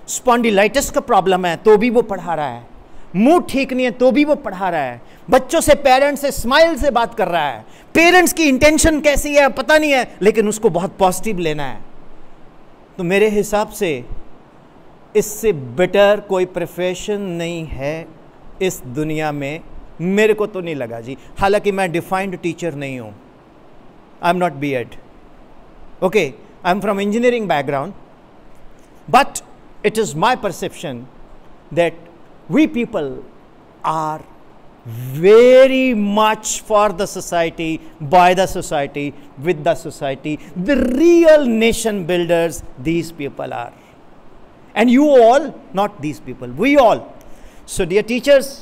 स्पॉन्डिलाइटिस का प्रॉब्लम है तो भी वो पढ़ा रहा है. मुंह ठीक नहीं है तो भी वो पढ़ा रहा है, बच्चों से, पेरेंट्स से स्माइल से बात कर रहा है, पेरेंट्स की इंटेंशन कैसी है पता नहीं है, लेकिन उसको बहुत पॉजिटिव लेना है। तो मेरे हिसाब से इससे बेटर कोई प्रोफेशन नहीं है इस दुनिया में, मेरे को तो नहीं लगा जी। हालांकि मैं डिफाइंड टीचर नहीं हूं, I am not BEd, okay, I am from engineering background, but it is my perception that we people are very much for the society, by the society, with the society. The real nation builders these people are, and you all, not these people, we all. So dear teachers,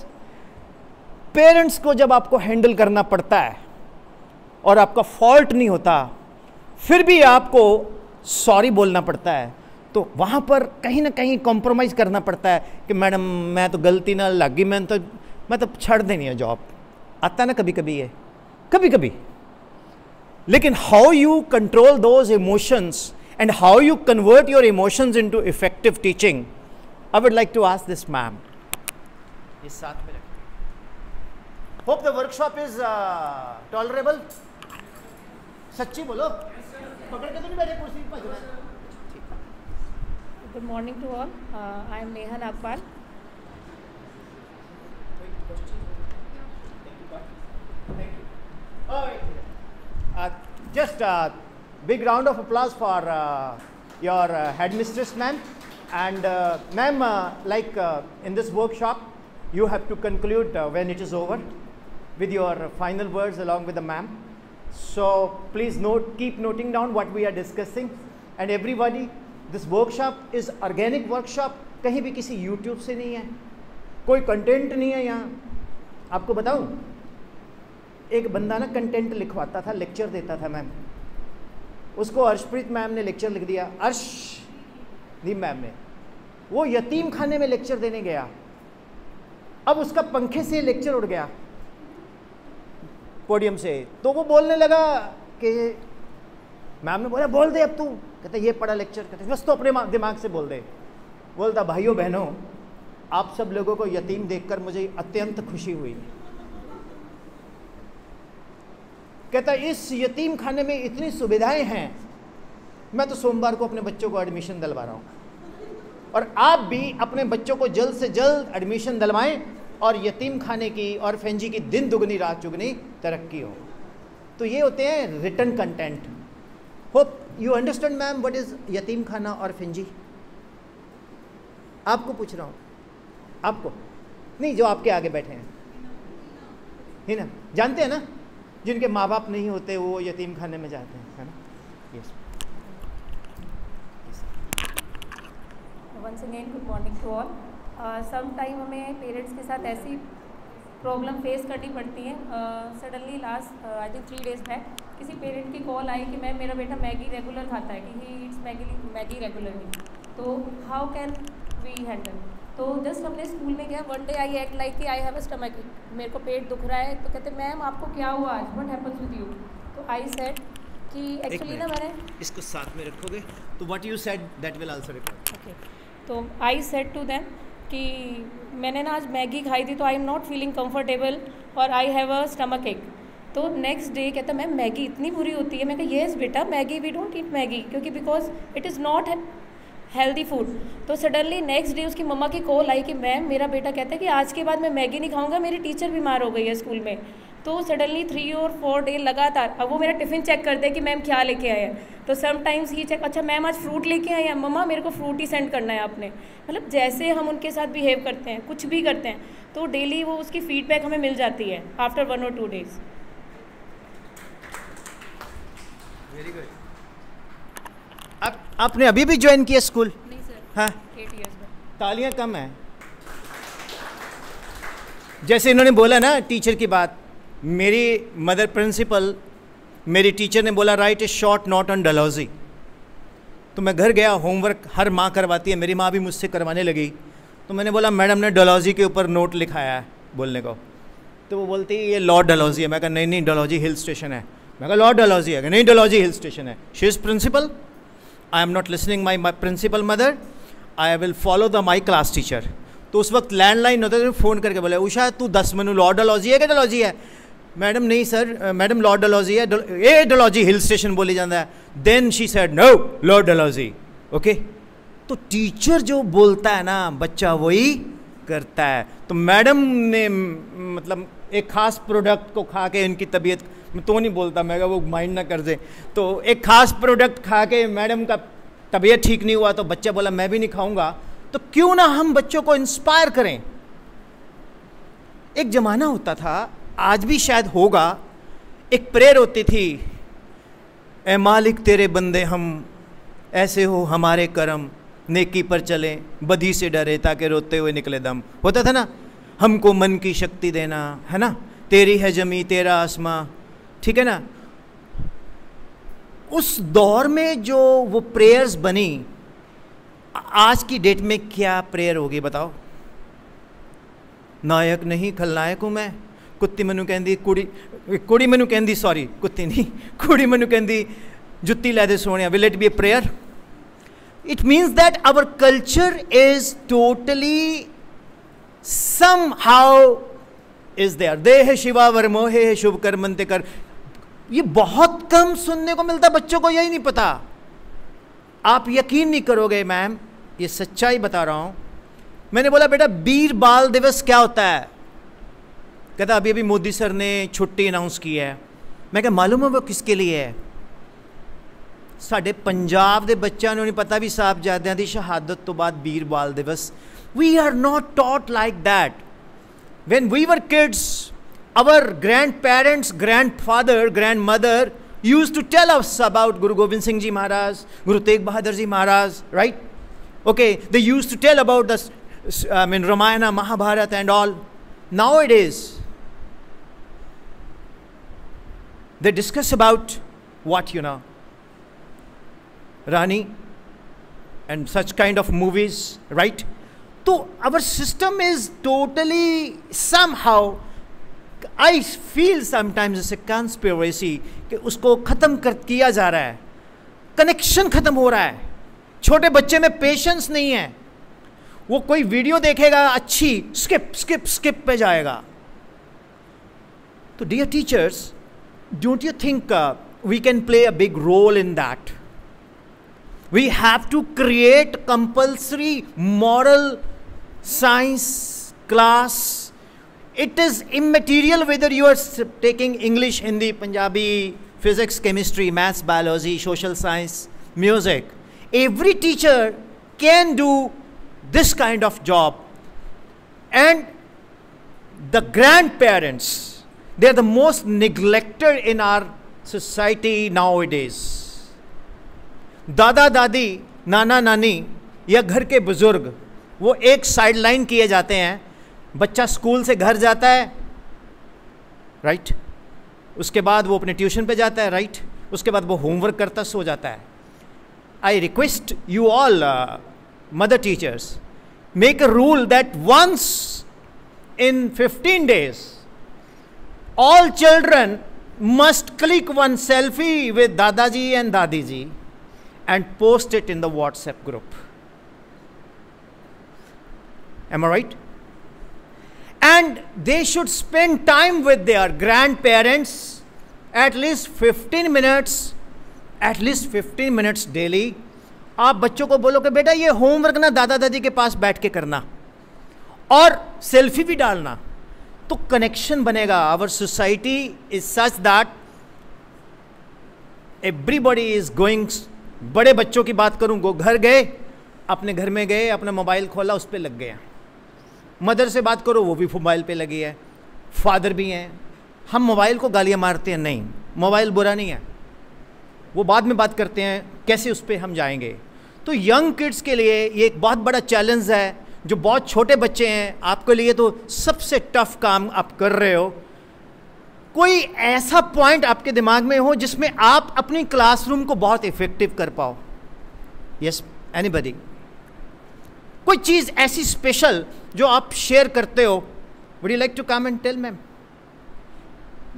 parents को जब आपको handle करना पड़ता है और आपका fault नहीं होता, फिर भी आपको सॉरी बोलना पड़ता है, तो वहाँ पर कहीं ना कहीं कॉम्प्रोमाइज़ करना पड़ता है कि मैडम मैं तो गलती ना लगी, मैं तो छड़ देनी है जॉब, आता ना कभी कभी है, कभी कभी। लेकिन how you control those emotions and how you convert your emotions into effective teaching, I would like to ask this ma'am. ये साथ में रखें। Hope the workshop is tolerable. सच्ची बोलो, पकड़ के तो नहीं बैठे कुर्सी पर। Good morning to all. I am Neha Nagpal. Just a big round of applause for your headmistress, ma'am. And ma'am, like in this workshop, you have to conclude when it is over with your final words along with the ma'am. So please note, keep noting down what we are discussing, and everybody. This workshop is organic workshop, कहीं भी किसी YouTube से नहीं है, कोई content नहीं है यहाँ। आपको बताऊँ, एक बंदा ना कंटेंट लिखवाता था, लेक्चर देता था मैम, उसको अर्शप्रीत मैम ने लेक्चर लिख दिया, अर्शदीप मैम ने, वो यतीम खाने में लेक्चर देने गया, अब उसका पंखे से लेक्चर उड़ गया पोडियम से, तो वो बोलने लगा कि मैम ने बोला बोल दे अब तू, कहते ये पढ़ा लेक्चर, कहते बस तो अपने दिमाग से बोल दे। बोलता भाइयों बहनों, आप सब लोगों को यतीम देखकर मुझे अत्यंत खुशी हुई। कहता इस यतीम खाने में इतनी सुविधाएं हैं, मैं तो सोमवार को अपने बच्चों को एडमिशन दिलवा रहा हूँ, और आप भी अपने बच्चों को जल्द से जल्द एडमिशन दिलवाएं और यतीम खाने की और फेंजी की दिन दुगनी रात चुगनी तरक्की हो। तो ये होते हैं written content. Hope you understand ma'am what is यतीम खाना और फिंजी। आपको पूछ रहा हूँ, आपको नहीं, जो आपके आगे बैठे हैं, है ना, जानते हैं ना, जिनके माँ बाप नहीं होते वो यतीम खाने में जाते हैं, है ना। Yes. Once again good morning to all. Some time हमें पेरेंट्स के साथ ऐसी प्रॉब्लम फेस करनी पड़ती है। Suddenly last I think 3 days back किसी पेरेंट की कॉल आई कि मैम मेरा बेटा मैगी रेगुलर खाता है, कि ही ईट्स मैगी रेगुलरली, तो हाउ कैन वी हैंडल। तो जस्ट हमने स्कूल में गया, one day I act like कि आई हैव अ स्टमक, मेरे को पेट दुख रहा है, तो कहते मैम आपको क्या हुआ आज, व्हाट हैपेंस विद यू। तो आई सेड कि एक्चुअली ना मैंने इसको साथ में रखोगे तो what you said that will also record. Okay, तो आई सेड टू देम कि मैंने ना आज मैगी खाई थी तो I am not feeling comfortable और I have a stomach ache. तो नेक्स्ट डे कहता मैम मैगी इतनी बुरी होती है। मैं कहा येस बेटा, Maggi we don't eat Maggi, क्योंकि because it is not healthy food. तो सडनली नेक्स्ट डे उसकी मम्मा की कॉल आई कि मैम मेरा बेटा कहता है कि आज के बाद मैं मैगी नहीं खाऊंगा, मेरी टीचर बीमार हो गई है स्कूल में। तो सडनली 3 और 4 डे लगातार, अब वो मेरा टिफ़िन चेक करते हैं कि मैम क्या लेके आए हैं, तो समटाइम्स ही चेक, अच्छा मैम आज फ्रूट लेके आए हैं, मम्मा मेरे को फ्रूट ही सेंड करना है आपने। मतलब जैसे हम उनके साथ बिहेव करते हैं, कुछ भी करते हैं, तो डेली वो उसकी फीडबैक हमें मिल जाती है आफ्टर 1 और 2 डेज। Very good. आपने अभी भी ज्वाइन किया स्कूल? नहीं सर, हाँ, 8 years में। तालियां कम हैं। जैसे इन्होंने बोला ना टीचर की बात, मेरी मदर प्रिंसिपल, मेरी टीचर ने बोला right A short note on Dalhousie. तो मैं घर गया, होमवर्क हर माँ करवाती है, मेरी माँ भी मुझसे करवाने लगी। तो मैंने बोला मैडम ने डलहौजी के ऊपर नोट लिखाया है बोलने को। तो वो बोलती है ये लॉर्ड डलहौजी है। मैं कहा नहीं डलहौजी हिल स्टेशन है। मैं कहा लॉर्ड डलहौजी है, नहीं डलहौजी हिल स्टेशन है। She is principal, I am not listening my principal mother, I will follow the my class teacher. तो उस वक्त लैंडलाइन होता था, फ़ोन करके बोले उषा तू 10 मिनट लॉर्ड डलहौजी है कि डलहौजी है? मैडम नहीं सर, मैडम लॉर्ड डलहौजी है, ये डलहौजी हिल स्टेशन बोली जाता है। Then she said no Lord Dalhousie. Okay, तो टीचर जो बोलता है ना बच्चा वही करता है। तो मैडम ने मतलब एक खास प्रोडक्ट को खा के इनकी तबीयत, मैं तो नहीं बोलता, मैं वो माइंड ना कर दे, तो एक खास प्रोडक्ट खा के मैडम का तबीयत ठीक नहीं हुआ तो बच्चा बोला मैं भी नहीं खाऊंगा। तो क्यों ना हम बच्चों को इंस्पायर करें। एक जमाना होता था, आज भी शायद होगा, एक प्रेयर होती थी, ए मालिक तेरे बंदे हम, ऐसे हो हमारे कर्म, नेकी पर चलें बदी से डरे ताकि रोते हुए निकले दम। होता था ना, हमको मन की शक्ति देना, है ना, तेरी है जमी तेरा आसमां, ठीक है ना। उस दौर में जो वो प्रेयर्स बनी, आज की डेट में क्या प्रेयर होगी बताओ? नायक नहीं खलनायक हूँ मैं, कुत्ती मैनू कहंदी कुड़ी मैनू कहंदी, सॉरी कुत्ती नहीं, कुड़ी मैनू कहंदी जुत्ती लै दे सोहणिया। Will it be a prayer? It means that our culture is totally somehow is there. देह शिवा वर्मोहे शुभ कर्मन्ते कर, ये बहुत कम सुनने को मिलता, बच्चों को यही नहीं पता। आप यकीन नहीं करोगे मैम, ये सच्चाई बता रहा हूं। मैंने बोला बेटा वीर बाल दिवस क्या होता है? कहता अभी अभी मोदी सर ने छुट्टी अनाउंस की है। मैं क्या मालूम है वो किसके लिए है? साढ़े पंजाब के बच्चों ने नहीं पता भी साहबजादियां की शहादत तो बाद Veer Bal Divas. We are not taught like that. When we were kids, our grandparents, grandfather, grandmother used to tell us about Guru Gobind Singh Ji Maharaj, Guru Tegh Bahadur Ji Maharaj, right? Okay, they used to tell about the Ramayana, Mahabharata and all. Nowadays, they discuss about what, Rani and such kind of movies, right? So our system is totally somehow, I feel sometimes it's a conspiracy कि उसको ख़त्म किया जा रहा है, connection ख़त्म हो रहा है। छोटे बच्चे में पेशेंस नहीं है, वो कोई वीडियो देखेगा अच्छी, स्किप पे जाएगा। तो dear teachers, don't you think we can play a big role in that? We have to create compulsory moral science class. It is immaterial whether you are taking English, Hindi, Punjabi, physics, chemistry, maths, biology, social science, music. Every teacher can do this kind of job. And the grandparents, they are the most neglected in our society nowadays. दादा दादी, नाना नानी या घर के बुजुर्ग, वो एक sideline किए जाते हैं। बच्चा स्कूल से घर जाता है, राइट, उसके बाद वो अपने ट्यूशन पे जाता है, राइट, उसके बाद वो होमवर्क करता सो जाता है। I request you all mother teachers, make a rule that once in 15 days all children must click one selfie with Dadaji and Dadiji and post it in the WhatsApp group. Am I right? And they should spend time with their grandparents at least 15 minutes, daily. आप बच्चों को बोलो कि बेटा ये homework ना दादा दादी के पास बैठ के करना और सेल्फी भी डालना, तो कनेक्शन बनेगा। Our society is such that everybody is going, बड़े बच्चों की बात करूं, वो घर गए, अपने घर में गए, अपना मोबाइल खोला, उस पर लग गए। मदर से बात करो, वो भी मोबाइल पे लगी है, फादर भी हैं। हम मोबाइल को गालियाँ मारते हैं, नहीं, मोबाइल बुरा नहीं है, वो बाद में बात करते हैं कैसे उस पर हम जाएंगे। तो यंग किड्स के लिए ये एक बहुत बड़ा चैलेंज है, जो बहुत छोटे बच्चे हैं, आपके लिए तो सबसे टफ काम आप कर रहे हो। कोई ऐसा पॉइंट आपके दिमाग में हो जिसमें आप अपनी क्लासरूम को बहुत इफेक्टिव कर पाओ। Yes, anybody? कोई चीज़ ऐसी स्पेशल जो आप शेयर करते हो? Would you like to come and tell ma'am?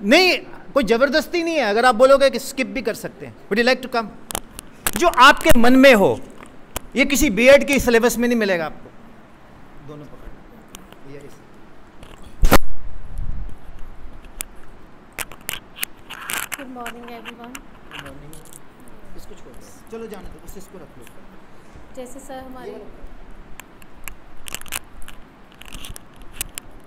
नहीं, कोई ज़बरदस्ती नहीं है, अगर आप बोलोगे कि स्किप भी कर सकते हैं। Would you like to come? जो आपके मन में हो, ये किसी बीएड के सिलेबस में नहीं मिलेगा आपको। दोनों पकड़। Morning everyone. मॉर्निंग। इसको छोड़ दो, चलो जाने दो, बस इसको रख लो। जैसे सर हमारी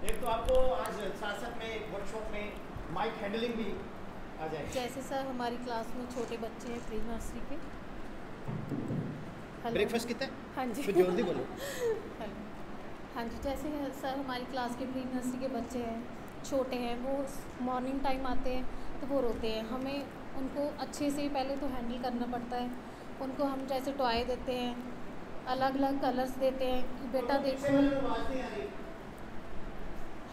एक तो आपको आज साथ साथ में वर्कशॉप में माइक हैंडलिंग भी आ जाएगी। जैसे सर हमारी क्लास में छोटे बच्चे हैं प्री नर्सरी के। हेलो। ब्रेकफास्ट कितना है? हाँ जी। फिर जल्दी बोलो। हेलो। हाँ जी, जैसे सर हमारी क्लास के प्री नर्सरी के बच्चे हैं, छोटे हैं, वो मॉर्निंग टाइम आते हैं तो वो रोते हैं। हमें उनको अच्छे से पहले तो हैंडल करना पड़ता है। उनको हम जैसे टॉय देते हैं, अलग अलग कलर्स देते हैं कि बेटा देखो।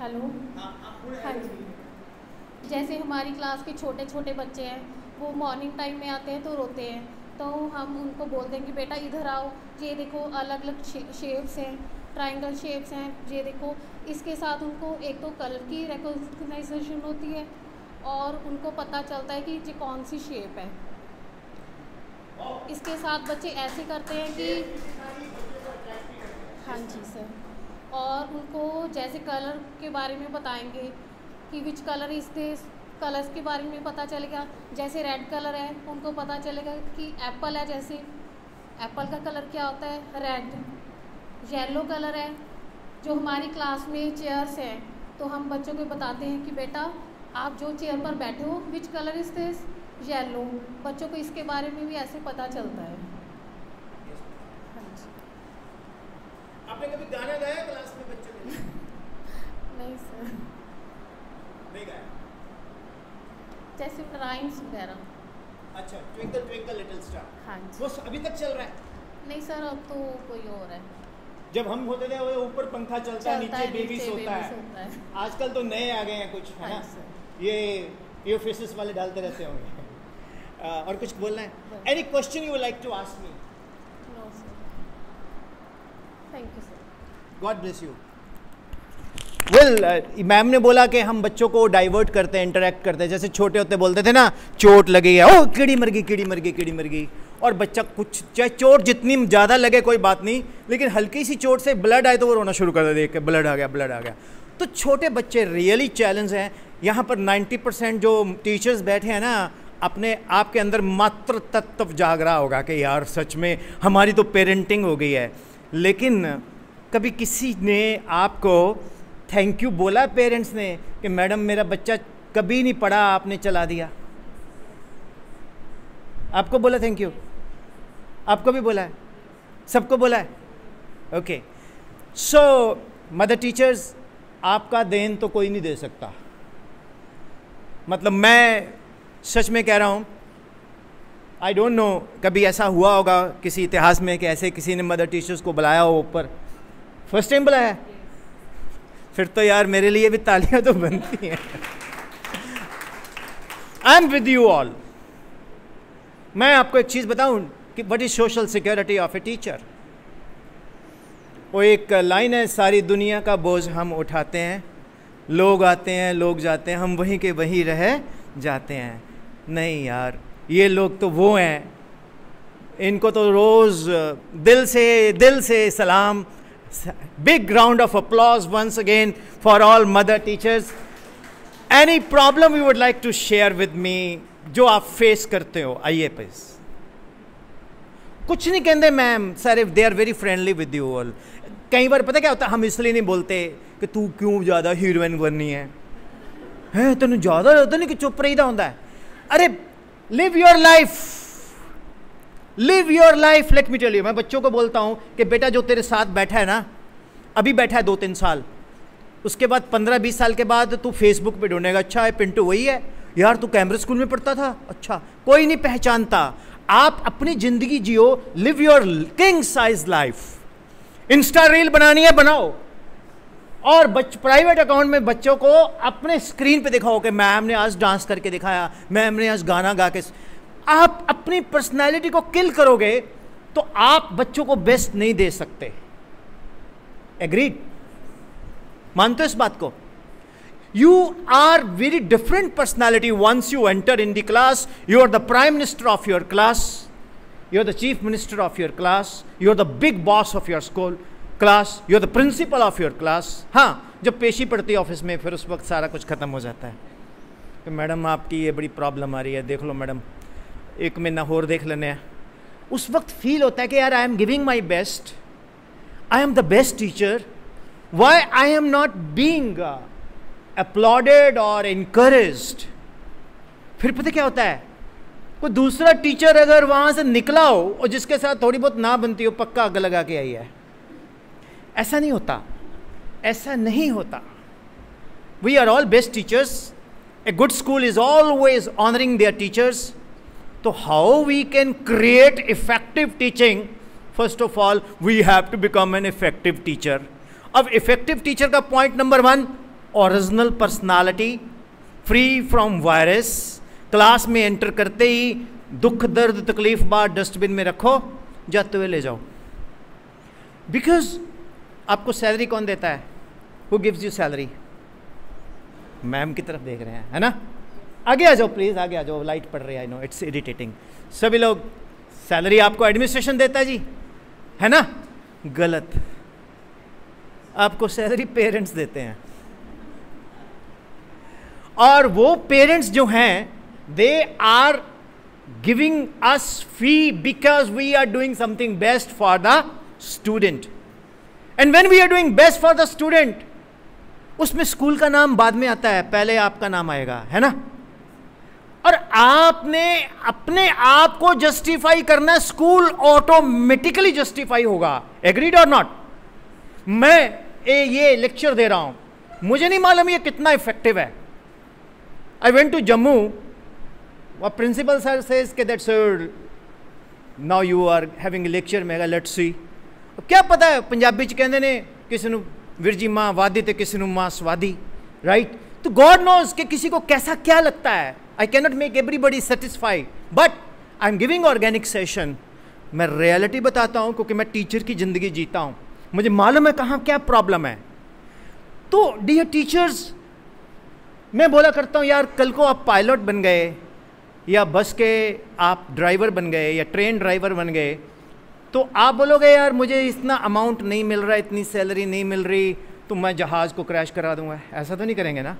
हेलो। हाँ जी, जैसे हमारी क्लास के छोटे छोटे बच्चे हैं, वो मॉर्निंग टाइम में आते हैं तो रोते हैं, तो हम उनको बोलते हैं कि बेटा इधर आओ, ये देखो अलग अलग शेप्स हैं, ट्रायंगल शेप्स हैं, ये देखो। इसके साथ उनको एक तो कलर की रिकॉग्नाइजेशन होती है और उनको पता चलता है कि ये कौन सी शेप है। इसके साथ बच्चे ऐसे करते हैं कि हाँ जी सर, और उनको जैसे कलर के बारे में बताएंगे कि which colour is this, colours के बारे में पता चलेगा। जैसे रेड कलर है, उनको पता चलेगा कि एप्पल है, जैसे एप्पल का कलर क्या होता है, रेड। येलो कलर है, जो हमारी क्लास में चेयर्स हैं, तो हम बच्चों को बताते हैं कि बेटा आप जो चेयर पर बैठे हो, which colour is this, yellow. बच्चों को इसके बारे में भी ऐसे पता चलता है। हाँ जी। आपने कभी गाना गाया क्लास में बच्चों के लिए? नहीं सर। नहीं गाया। जैसे राइम्स वगैरह। अच्छा, ट्विंकल ट्विंकल लिटिल स्टार। हाँ जी। वो अभी तक चल रहा है? नहीं सर, अब तो कोई और है। जब हम होते थे वो ऊपर पंखा चलता है, नीचे बेबीज होता है। आजकल तो नए आ गए हैं कुछ, है ना? ये फेसेस वाले डालते रहते होंगे। और कुछ बोलना है? Any question you like to ask me? No sir, thank you sir. God bless you. Well, ma'am ने बोला कि हम बच्चों को डाइवर्ट करते हैं, इंटरेक्ट करते हैं। जैसे छोटे होते बोलते थे ना, चोट लगी है, ओ कीड़ी मर गई, कीड़ी मर गई, कीड़ी मर गई। और बच्चा कुछ, चाहे चोट जितनी ज़्यादा लगे कोई बात नहीं, लेकिन हल्की सी चोट से ब्लड आए तो वो रोना शुरू कर दे, देख के ब्लड आ गया, ब्लड आ गया। तो छोटे बच्चे रियली चैलेंज हैं। यहाँ पर 90% जो टीचर्स बैठे हैं ना, अपने आप के अंदर मात्र तत्व जाग रहा होगा कि यार सच में हमारी तो पेरेंटिंग हो गई है। लेकिन कभी किसी ने आपको थैंक यू बोला पेरेंट्स ने कि मैडम मेरा बच्चा कभी नहीं पढ़ा, आपने चला दिया? आपको बोला थैंक यू? आपको भी बोला है? सबको बोला है? ओके। सो मदर टीचर्स, आपका देन तो कोई नहीं दे सकता। मतलब मैं सच में कह रहा हूँ, आई डोंट नो कभी ऐसा हुआ होगा किसी इतिहास में कि ऐसे किसी ने मदर टीचर्स को बुलाया हो ऊपर। फर्स्ट टाइम बुलाया? फिर तो यार मेरे लिए भी तालियां तो बनती हैं। I am with you all. मैं आपको एक चीज़ बताऊं कि what is social security of a teacher. वो एक लाइन है, सारी दुनिया का बोझ हम उठाते हैं, लोग आते हैं लोग जाते हैं, हम वहीं के वहीं रह जाते हैं। नहीं यार, ये लोग तो वो हैं, इनको तो रोज़ दिल से सलाम। Big round of applause once again for all mother teachers. Any problem you would like to share with me जो आप फेस करते हो? आइए प्लीज। कुछ नहीं कहते ma'am sir, if they are very friendly with you all. कई बार पता क्या होता है, हम इसलिए नहीं बोलते कि तू क्यों ज़्यादा हीरोइन बननी है, तेन ज़्यादा होता नहीं कि चुप रहीदा होता है। अरे live your life, live your life. Let me tell you, मैं बच्चों को बोलता हूँ कि बेटा जो तेरे साथ बैठा है ना, अभी बैठा है 2-3 साल, उसके बाद 15-20 साल के बाद तू फेसबुक पे ढूंढेगा, अच्छा है पिंटू वही है यार, तू कैमब्रिज स्कूल में पढ़ता था, अच्छा। कोई नहीं पहचानता। आप अपनी जिंदगी जियो, live your king size life. Insta reel बनानी है बनाओ, और प्राइवेट अकाउंट में बच्चों को अपने स्क्रीन पे दिखाओ कि मैम ने आज डांस करके दिखाया, मैम ने आज गाना गा के। आप अपनी पर्सनैलिटी को किल करोगे तो आप बच्चों को बेस्ट नहीं दे सकते। एग्रीड? मानते हो इस बात को? You are very different personality once you enter in the class. You are the prime minister of your class. You are the chief minister of your class. You are the big boss of your school class. You are the principal of your class. हाँ, जब पेशी पड़ती है office में, फिर उस वक्त सारा कुछ खत्म हो जाता है। कि मैडम आपकी ये बड़ी प्रॉब्लम आ रही है, देख लो मैडम, 1 महीना और देख लेने हैं, उस वक्त फील होता है कि यार I am giving my best, I am the best teacher, why I am not being applauded और इनकरेज्ड। फिर पता क्या होता है, कोई दूसरा टीचर अगर वहां से निकला हो और जिसके साथ थोड़ी बहुत ना बनती हो, पक्का आग लगा के आई है। ऐसा नहीं होता, ऐसा नहीं होता। We are all best teachers, a good school is always honouring their teachers. तो how we can create effective teaching? First of all we have to become an effective teacher. अब इफेक्टिव टीचर का point number 1, original personality, free from virus. Class में enter करते ही दुख दर्द तकलीफ बात डस्टबिन में रखो, जाते हुए ले जाओ। बिकॉज आपको सैलरी कौन देता है? Who gives you salary? Ma'am की तरफ देख रहे हैं, है ना? आगे आ जाओ प्लीज, आगे आ जाओ, लाइट पड़ रही है, आई नो इट्स इरिटेटिंग। सभी लोग, सैलरी आपको एडमिनिस्ट्रेशन देता है जी, है ना? गलत, आपको सैलरी पेरेंट्स देते हैं। और वो पेरेंट्स जो हैं, they are giving us fee because we are doing something best for the student. And when we are doing best for the student, उसमें स्कूल का नाम बाद में आता है, पहले आपका नाम आएगा, है ना? और आपने अपने आप को जस्टिफाई करना, स्कूल ऑटोमेटिकली जस्टिफाई होगा। एग्रीड और नॉट? मैं ये लेक्चर दे रहा हूं, मुझे नहीं मालूम ये कितना इफेक्टिव है। आई वेंट टू जम्मू, और प्रिंसिपल सर सेज के that sir now you are having a lecture. मैं लेट्स सी, क्या पता है पंजाबी च कहंदे ने किसी ਨੂੰ विरजी माँ वादी ते किसी ਨੂੰ माँ स्वादी, राइट? तो गॉड नोज कि किसी को कैसा क्या लगता है। I can not make everybody satisfied, but I am giving organic session. मैं रियलिटी बताता हूँ क्योंकि मैं टीचर की ज़िंदगी जीता हूँ, मुझे मालूम है कहाँ क्या प्रॉब्लम है। तो डियर टीचर्स, मैं बोला करता हूँ यार, कल को आप पायलट बन गए या बस के आप ड्राइवर बन गए या ट्रेन ड्राइवर बन गए, तो आप बोलोगे यार मुझे इतना अमाउंट नहीं मिल रहा, इतनी सैलरी नहीं मिल रही, तो मैं जहाज़ को क्रैश करा दूंगा। ऐसा तो नहीं करेंगे ना?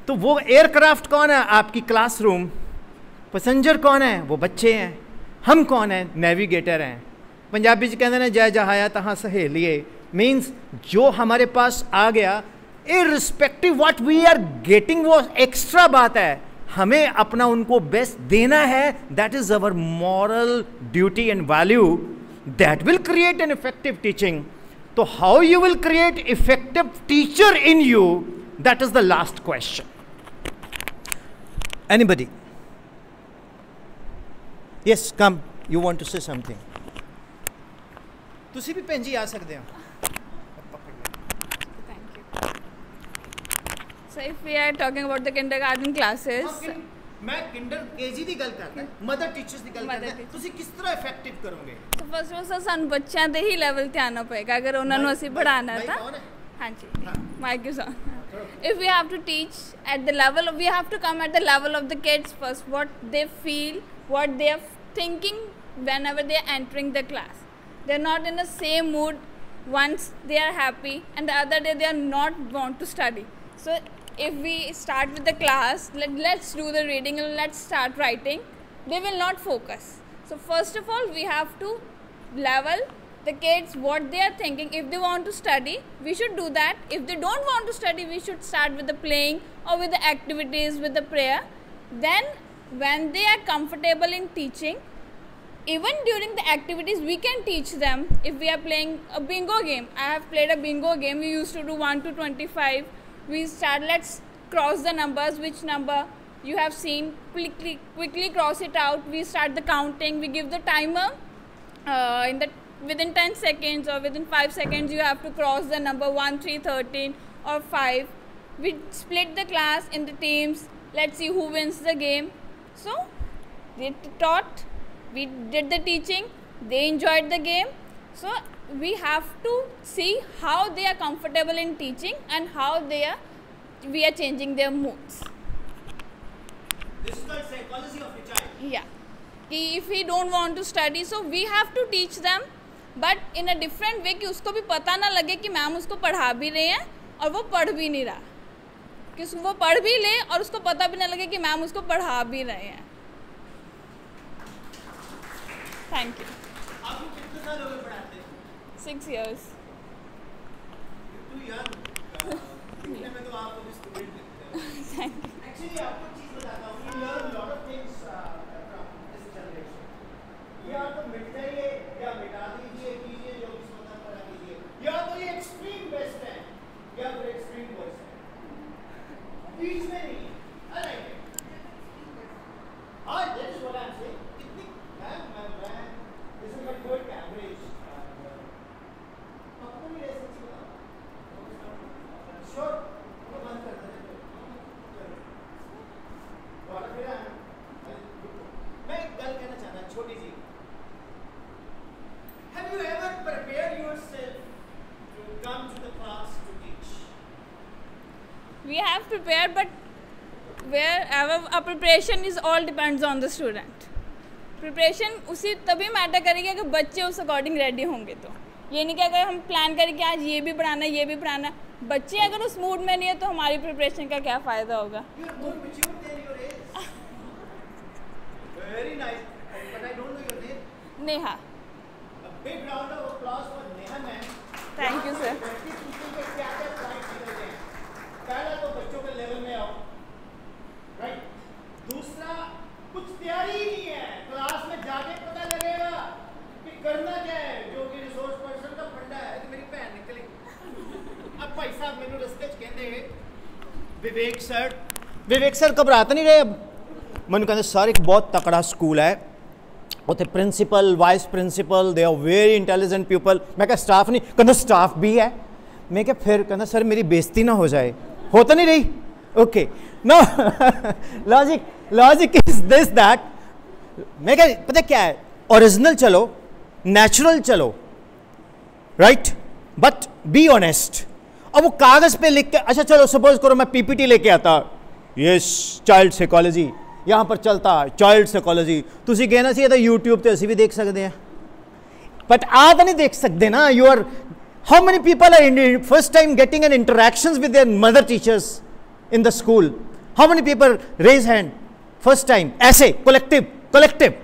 तो वो एयरक्राफ्ट कौन है? आपकी क्लासरूम। पैसेंजर कौन है? वो बच्चे हैं। हम कौन हैं? नेविगेटर हैं। पंजाबी च कहते हैं जय जहाया तहाँ सहेलिए, मीन्स जो हमारे पास आ गया, irrespective what we are getting, वो एक्स्ट्रा बात है, हमें अपना उनको बेस्ट देना है। That is our moral duty and value that will create an effective teaching. तो how you will create effective teacher in you, that is the last question. Anybody? Yes, come, you want to say something? तुसी भी भैन जी आ सकते हो। So if we are talking about the kindergarten classes, मैं Kinder KG ਦੀ ਗੱਲ ਕਰਦਾ, mother teachers ਦੀ ਗੱਲ ਕਰਦਾ, ਤੁਸੀਂ ਕਿਸ ਤਰ੍ਹਾਂ ਇਫੈਕਟਿਵ ਕਰੋਗੇ? so first of all ਸਾਨੂੰ ਬੱਚਿਆਂ ਦੇ ਹੀ ਲੈਵਲ ਤੇ ਆਣਾ ਪਏਗਾ ਅਗਰ ਉਹਨਾਂ ਨੂੰ ਅਸੀਂ ਪੜਾਣਾ ਤਾਂ। ਹਾਂਜੀ, mike is on. if we have to teach at the level of, we have to come at the level of the kids first, what they feel, what they are thinking whenever they are entering the class. They are not in the same mood. Once they are happy and the other day they are not want to study. So if we start with the class, let's do the reading and let's start writing, they will not focus. So first of all we have to level the kids what they are thinking. If they want to study, we should do that. If they don't want to study, we should start with the playing or with the activities, with the prayer. Then when they are comfortable in teaching, even during the activities we can teach them. If we are playing a bingo game, I have played a bingo game, we used to do 1 to 25. We start, let's cross the numbers, which number you have seen, quickly cross it out. We start the counting, we give the timer within 10 seconds or within 5 seconds you have to cross the number 1, 3, 13 or 5. We split the class in the teams, let's see who wins the game. So they taught, we did the teaching, they enjoyed the game. So we have to see how they are comfortable in teaching and how we are changing their moods. This is called psychology of a child. Yeah. If he don't want to study, so we have to teach them, but in a different way कि उसको भी पता ना लगे कि ma'am उसको पढ़ा भी रहे हैं और वो पढ़ भी नहीं रहा. कि वो पढ़ भी ले और उसको पता भी ना लगे कि मैम उसको पढ़ा भी रहे हैं। Thank you. आपको कितने साल हो गए पढ़ाते हैं? 6 years। दिखने में तो आप अभी स्टूडेंट लगते हैं। Thank you. एक्चुअली आपको चीज बताता हूँ, we learn a lot of things from this generation। या तो मिट जाइए या मिटा दीजिए, कीजिए जो भी सोचना पड़ा कीजिए, या तो ये एक्सट्रीम बेस्ट है या फिर एक्सट्रीम वर्स्ट है, बीच में नहीं। I like it। हाँ, that is what I'm saying। कितनी मैं this is my third average। आपको भी ऐसा चीज श्योर वो बंद कर देते हैं। और फिर मैं एक गल कहना चाहता छोटी सी। Have you ever prepared yourself to come to the class to teach? We have prepared, but wherever our preparation is all depends on the student। Preparation उसी तभी मैटर करेगी अगर बच्चे उस अकॉर्डिंग रेडी होंगे। तो ये नहीं कि अगर हम प्लान करें कि आज ये भी पढ़ाना है ये भी पढ़ाना है, बच्चे अगर उस मूड में नहीं है तो हमारी प्रिपरेशन का क्या फ़ायदा होगा। You are more mature than your age। Very nice, but I don't know your name। Neha. A big round of applause for Neha ma'am। Thank you sir. क्या-क्या पॉइंट निकल गए। पहला तो बच्चों के लेवल में आओ, राइट। दूसरा कुछ तैयारी ही नहीं है, क्लास में जाके पता लगेगा कि करना क्या है, जो कि रिसोर्स पर्सन का फंडा है। तो मेरी भैन निकली अब भाई साहब मैंने रस्ते च कहते विवेक सर घबराते नहीं रहे। अब मैंने कहते सर एक बहुत तकड़ा स्कूल है, उत्थे principal vice principal they are very intelligent people. मैं क्या स्टाफ नहीं? कहते स्टाफ भी है। मैं क्या फिर कहना सर मेरी बेइज्जती ना हो जाए। होता नहीं रही। Okay no logic is this that. मैं क्या पता क्या है, ओरिजिनल चलो, नेचुरल चलो, राइट, बट बी ऑनेस्ट। अब वो कागज पे लिख के, अच्छा चलो सपोज करो मैं पीपीटी लेके आता, यस चाइल्ड साइकोलॉजी यहाँ पर चलता है, चाइल्ड साइकोलॉजी तुसी कहना चाहिए था यूट्यूब ते असी भी देख सकते हैं, बट आप नहीं देख सकते ना। You are how many people are first time getting an interactions with their mother teachers in the school? How many people raise hand first time? ऐसे कलेक्टिव।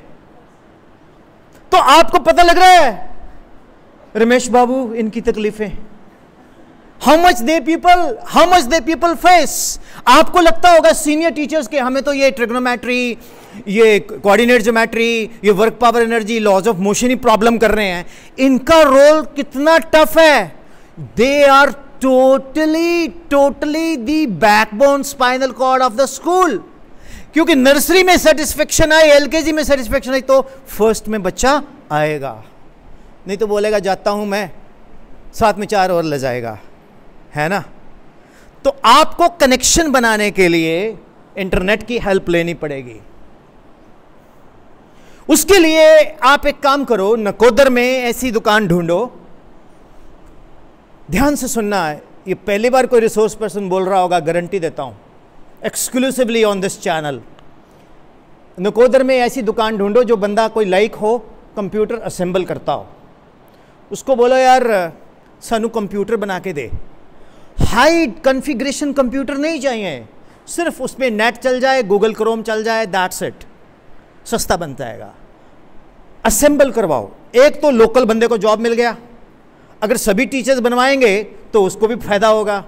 तो आपको पता लग रहा है रमेश बाबू इनकी तकलीफें, how much they people face. आपको लगता होगा सीनियर टीचर्स के हमें तो ये ट्रिग्नोमेट्री, ये कोऑर्डिनेट ज्योमेट्री, ये work power energy, laws of motion ही प्रॉब्लम कर रहे हैं। इनका रोल कितना टफ है। They are totally the backbone spinal cord of the school. क्योंकि नर्सरी में सेटिस्फेक्शन आई, एलकेजी में सेटिस्फेक्शन आई, तो फर्स्ट में बच्चा आएगा, नहीं तो बोलेगा जाता हूं मैं, साथ में 4 और ले जाएगा, है ना। तो आपको कनेक्शन बनाने के लिए इंटरनेट की हेल्प लेनी पड़ेगी। उसके लिए आप एक काम करो, नकोदर में ऐसी दुकान ढूंढो। ध्यान से सुनना है, ये पहली बार कोई रिसोर्स पर्सन बोल रहा होगा, गारंटी देता हूं, exclusively on this channel. Nakodar में ऐसी दुकान ढूंढो जो बंदा कोई लाइक हो, कंप्यूटर असेंबल करता हो। उसको बोलो यार सानू कंप्यूटर बना के दे। हाई कॉन्फ़िगरेशन कंप्यूटर नहीं चाहिए, सिर्फ उसमें नेट चल जाए, गूगल क्रोम चल जाए, दैट्स इट, सस्ता बन जाएगा। असेंबल करवाओ। एक तो लोकल बंदे को जॉब मिल गया, अगर सभी टीचर्स बनवाएंगे तो उसको भी फायदा होगा।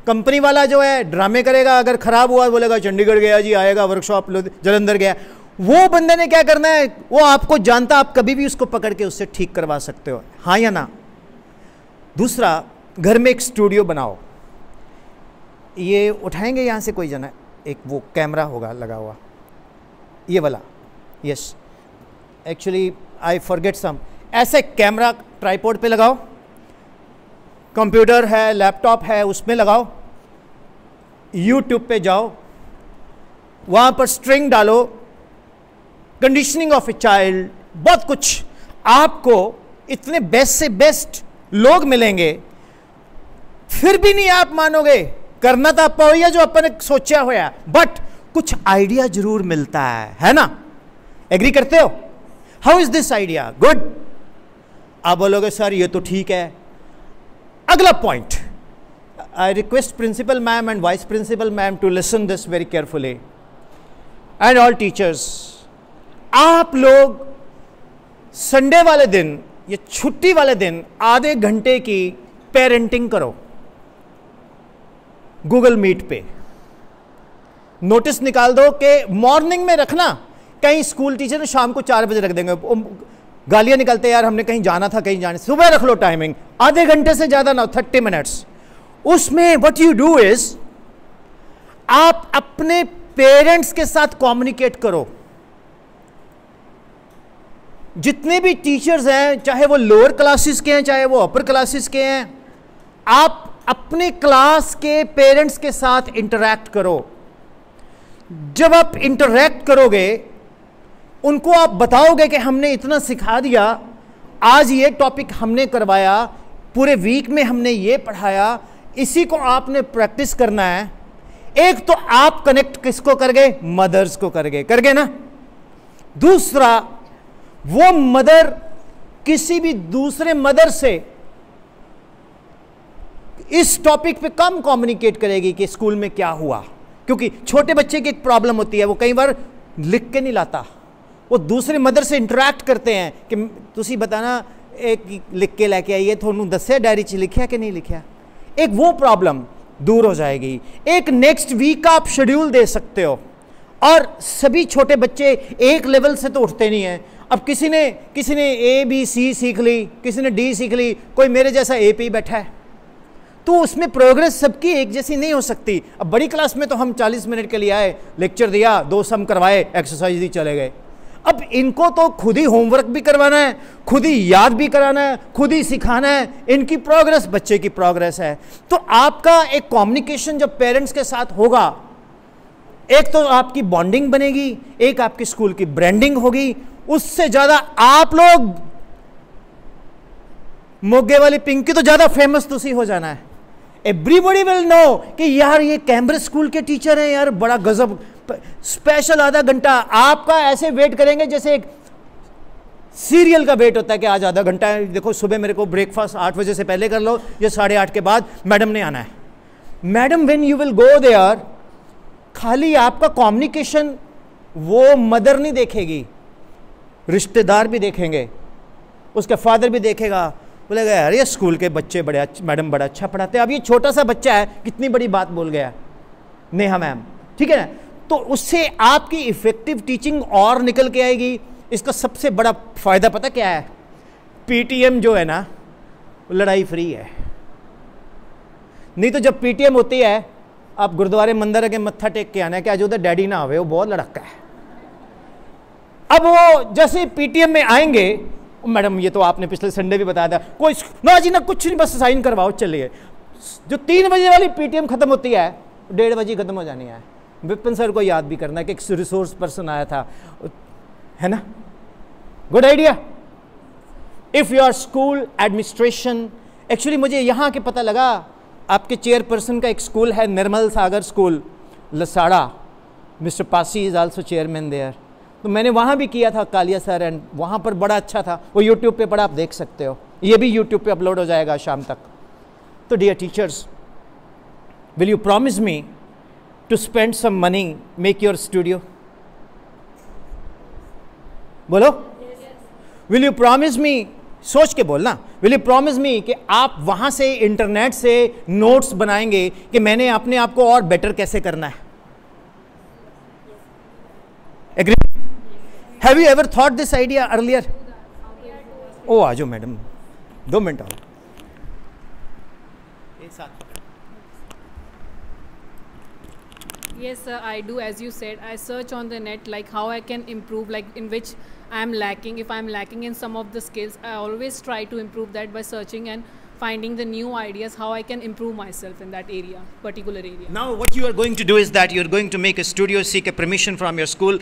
कंपनी वाला जो है ड्रामे करेगा, अगर खराब हुआ बोलेगा चंडीगढ़ गया जी, आएगा वर्कशॉप जलंधर गया। वो बंदे ने क्या करना है, वो आपको जानता, आप कभी भी उसको पकड़ के उससे ठीक करवा सकते हो, हाँ या ना। दूसरा, घर में एक स्टूडियो बनाओ। ये उठाएंगे यहाँ से कोई जना, एक वो कैमरा होगा लगा हुआ, ये वाला, yes actually I forget some. ऐसे कैमरा ट्राइपॉड पे लगाओ, कंप्यूटर है, लैपटॉप है, उसमें लगाओ, यूट्यूब पे जाओ, वहाँ पर स्ट्रिंग डालो, कंडीशनिंग ऑफ ए चाइल्ड, बहुत कुछ। आपको इतने बेस्ट से बेस्ट लोग मिलेंगे, फिर भी नहीं आप मानोगे। करना तो आप वही है जो अपन ने सोचा हुआ, बट कुछ आइडिया जरूर मिलता है ना। एग्री करते हो? How is this idea? Good. आप बोलोगे सर ये तो ठीक है। अगला point, I request principal ma'am and vice principal ma'am to listen this very carefully, and all teachers. आप लोग संडे वाले दिन या छुट्टी वाले दिन आधे घंटे की पेरेंटिंग करो गूगल मीट पे। नोटिस निकाल दो कि मॉर्निंग में रखना, कहीं स्कूल टीचर ने शाम को 4 बजे रख देंगे, गालियां निकलते यार हमने कहीं जाना था कहीं जाने, सुबह रख लो टाइमिंग, आधे घंटे से ज्यादा ना, 30 मिनट्स। उसमें व्हाट यू डू इज आप अपने पेरेंट्स के साथ कम्युनिकेट करो। जितने भी टीचर्स हैं, चाहे वो लोअर क्लासेस के हैं चाहे वो अपर क्लासेस के हैं, आप अपने क्लास के पेरेंट्स के साथ इंटरैक्ट करो। जब आप इंटरैक्ट करोगे, उनको आप बताओगे कि हमने इतना सिखा दिया, आज ये टॉपिक हमने करवाया, पूरे वीक में हमने ये पढ़ाया, इसी को आपने प्रैक्टिस करना है। एक तो आप कनेक्ट किसको कर गए? मदर्स को कर गए ना। दूसरा, वो मदर किसी भी दूसरे मदर से इस टॉपिक पे कम कम्युनिकेट करेगी कि स्कूल में क्या हुआ, क्योंकि छोटे बच्चे की एक प्रॉब्लम होती है, वो कई बार लिख के नहीं लाता, वो दूसरे मदर से इंटरैक्ट करते हैं कि तुसी बताना एक लिख के लेके आइए, थोनू दस्या डायरी च लिखा कि नहीं लिखा। एक वो प्रॉब्लम दूर हो जाएगी। एक नेक्स्ट वीक का आप शेड्यूल दे सकते हो, और सभी छोटे बच्चे एक लेवल से तो उठते नहीं हैं। अब किसी ने ABC सीख ली, किसी ने D सीख ली, कोई मेरे जैसा A पे बैठा है, तो उसमें प्रोग्रेस सबकी एक जैसी नहीं हो सकती। अब बड़ी क्लास में तो हम 40 मिनट के लिए आए, लेक्चर दिया, 2 सम करवाए, एक्सरसाइज दी, चले गए। अब इनको तो खुद ही होमवर्क भी करवाना है, खुद ही याद भी कराना है, खुद ही सिखाना है। इनकी प्रोग्रेस बच्चे की प्रोग्रेस है। तो आपका एक कम्युनिकेशन जब पेरेंट्स के साथ होगा, एक तो आपकी बॉन्डिंग बनेगी, एक आपकी स्कूल की ब्रांडिंग होगी। उससे ज्यादा आप लोग, मोगे वाली पिंकी तो ज्यादा फेमस तुसी हो जाना है। एवरीबॉडी विल नो कि यार ये कैम्ब्रिज स्कूल के टीचर हैं, यार बड़ा गजब, स्पेशल आधा घंटा आपका ऐसे वेट करेंगे जैसे एक सीरियल का वेट होता है कि आज आधा घंटा है। देखो सुबह मेरे को ब्रेकफास्ट 8 बजे से पहले कर लो, या 8:30 के बाद मैडम ने आना है। Madam when you will go there, खाली आपका कम्युनिकेशन वो मदर नहीं देखेगी, रिश्तेदार भी देखेंगे, उसका फादर भी देखेगा, बोलेगा यार ये स्कूल के बच्चे बड़े मैडम बड़ा अच्छा पढ़ाते हैं। अब ये छोटा सा बच्चा है, कितनी बड़ी बात बोल गया नेहा मैम, ठीक है ना। तो उससे आपकी इफेक्टिव टीचिंग और निकल के आएगी। इसका सबसे बड़ा फायदा पता क्या है? पीटीएम जो है ना, लड़ाई फ्री है। नहीं तो जब पीटीएम होती है, आप गुरुद्वारे मंदिर के मत्था टेक के आना है कि आज उधर डैडी ना आवे, वो बहुत लड़का है। अब वो जैसे पीटीएम में आएंगे, मैडम ये तो आपने पिछले संडे भी बताया था, कोई ना जी ना कुछ नहीं, बस साइन करवाओ चलिए। जो 3 बजे वाली पीटीएम खत्म होती है, 1:30 बजे खत्म हो जानी है। विपिन सर को याद भी करना है कि एक रिसोर्स पर्सन आया था, है ना। Good idea. If your school administration, actually मुझे यहाँ के पता लगा, आपके चेयरपर्सन का एक स्कूल है, Nirmal Sagar school Lasara, mister Pasi is also chairman there. तो मैंने वहाँ भी किया था, कालिया सर, एंड वहाँ पर बड़ा अच्छा था। वो यूट्यूब पे पड़ा, आप देख सकते हो, ये भी यूट्यूब पे अपलोड हो जाएगा शाम तक। तो dear teachers, will you promise me to spend some money, make your studio? बोलो। Will you promise me, सोच के बोलना, will you promise me कि आप वहां से इंटरनेट से नोट्स बनाएंगे कि मैंने अपने आप को और बेटर कैसे करना है? Agree? Have you ever thought this idea earlier? ओ आ जाओ मैडम, 2 मिनट आओ एक साथ। Yes, sir, I do. As you said, I search on the net like how I can improve, like in which I am lacking. If I am lacking in some of the skills, I always try to improve that by searching and finding the new ideas how I can improve myself in that area, particular area. Now what you are going to do is that you are going to make a studio, seek a permission from your school,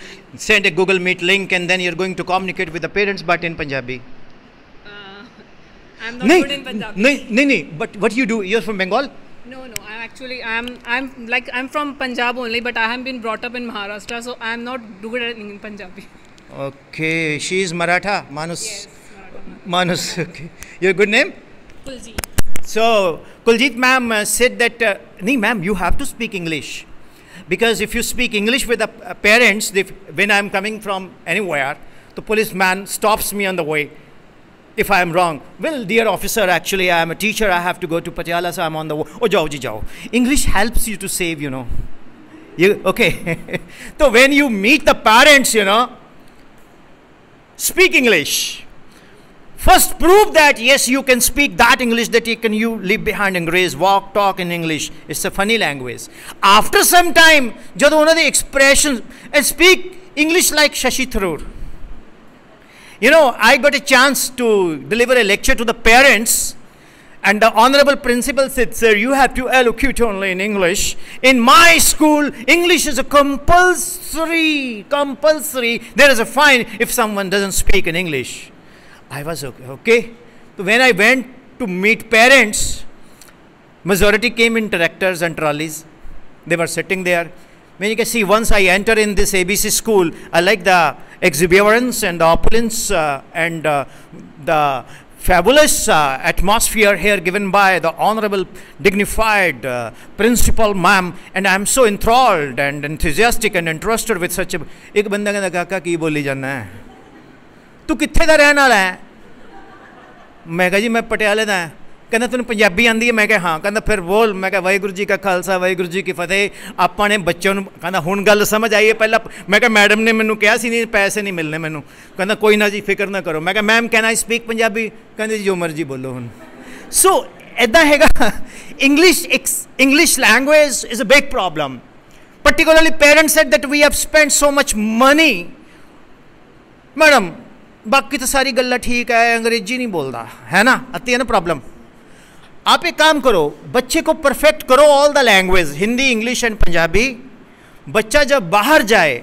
send a Google Meet link, and then you are going to communicate with the parents, but in Punjabi. I'm not good in Punjabi. No, but what you do, you're from Bengal? No, I'm from Punjab only, but I have been brought up in Maharashtra, so I am not good in Punjabi. Okay, she is Maratha, Manus. Yes, Manus, okay. Your good name? Kulji. So Kuljit ma'am said that, "Nee ma'am, you have to speak English, because if you speak English with the parents, when I am coming from anywhere, the policeman stops me on the way. If I am wrong, well, dear officer, actually I am a teacher, I have to go to Patiala, so I am on the way. Oh, jao ji jao." English helps you to save, okay. So when you meet the parents, speak English. First prove that yes, you can speak that English that you leave behind English, walk, talk in English. It's a funny language. After some time, jad ਉਹਨਾਂ ਦੇ expressions, and speak English like Shashi Tharoor. I got a chance to deliver a lecture to the parents, and the honorable principal said, "Sir, you have to allocate only in English. In my school, English is a compulsory. There is a fine if someone doesn't speak in English." I was okay. So when I went to meet parents, majority came in tractors and trolleys. They were sitting there. When you can see, once I enter in this ABC school, I like the exuberance and the opulence and the fabulous atmosphere here given by the honorable, dignified principal ma'am, and I am so enthralled and enthusiastic and interested with such a. एक बंदा कहता काका की बोली जाना है, तू कित्थे दा रहने वाला है? मैं कहा जी मैं पटियाले दा है। कहना तैनूं पंजाबी आंदी है? मैं कहा हाँ। कहना फिर बोल। मैं कहा वाहिगुरू जी का खालसा वाहिगुरू जी की फतेह। आपां ने बच्चों नूं कहना हुण गल समझ आई है। पहला मैं कहा मैडम ने मैनूं कहा सी नहीं पैसे नहीं मिलने मैनूं। कहना कोई ना जी फिक्र ना करो। मैं कहा ma'am can I speak Punjabi? कहंदे जी जो मर्जी बोलो हुण। सो इदां हैगा English language is a big problem. Particularly parents said that we have spent so much money. Madam बाकी तो सारी गल्लां ठीक है, अंग्रेजी नहीं बोलता है ना, आती है ना प्रॉब्लम। आप एक काम करो, बच्चे को परफेक्ट करो all the language, Hindi, English and Punjabi. बच्चा जब बाहर जाए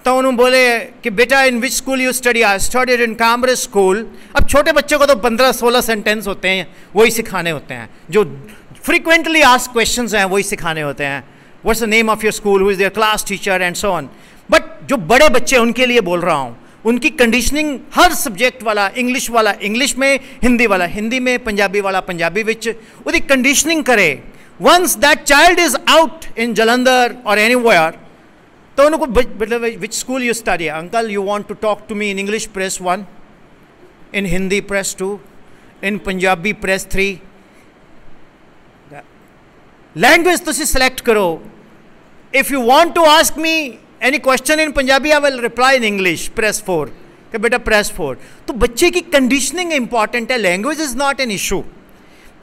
तो उन्होंने बोले कि बेटा in which school you study? I studied in Cambridge school. अब छोटे बच्चों को तो 15-16 सेंटेंस होते हैं, वही सिखाने होते हैं, जो फ्रीक्वेंटली आस्क क्वेश्चंस हैं वही सिखाने होते हैं। What's the name of your school, who is their class teacher and so on. But जो बड़े बच्चे उनके लिए बोल रहा हूँ, उनकी कंडीशनिंग हर सब्जेक्ट वाला इंग्लिश में, हिंदी वाला हिंदी में, पंजाबी वाला पंजाबी विच उसकी कंडीशनिंग करे। Once that child is out in Jalandhar और एनीवेयर, तो उनको which school you study? Uncle you want to talk to me in English, press 1, in Hindi press 2, in Punjabi press 3। Language तुसी सिलेक्ट करो। If you want to ask me any question in Punjabi, I will reply in English, press 4 कि बेटा press 4। तो बच्चे की conditioning important है, language is not an issue।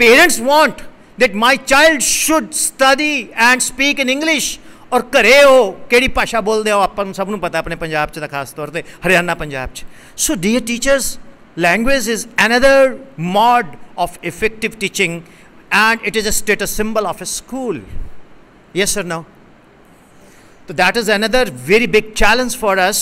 Parents want that my child should study and speak in English। और घरे हो केड़ी भाषा बोलते हो अपन सब नूं पता अपने पंजाब च, खास तौर पे हरियाणा पंजाब च। So dear teachers, language is another mode of effective teaching and it is a status symbol of a school। Yes or no? So that is another very big challenge for us.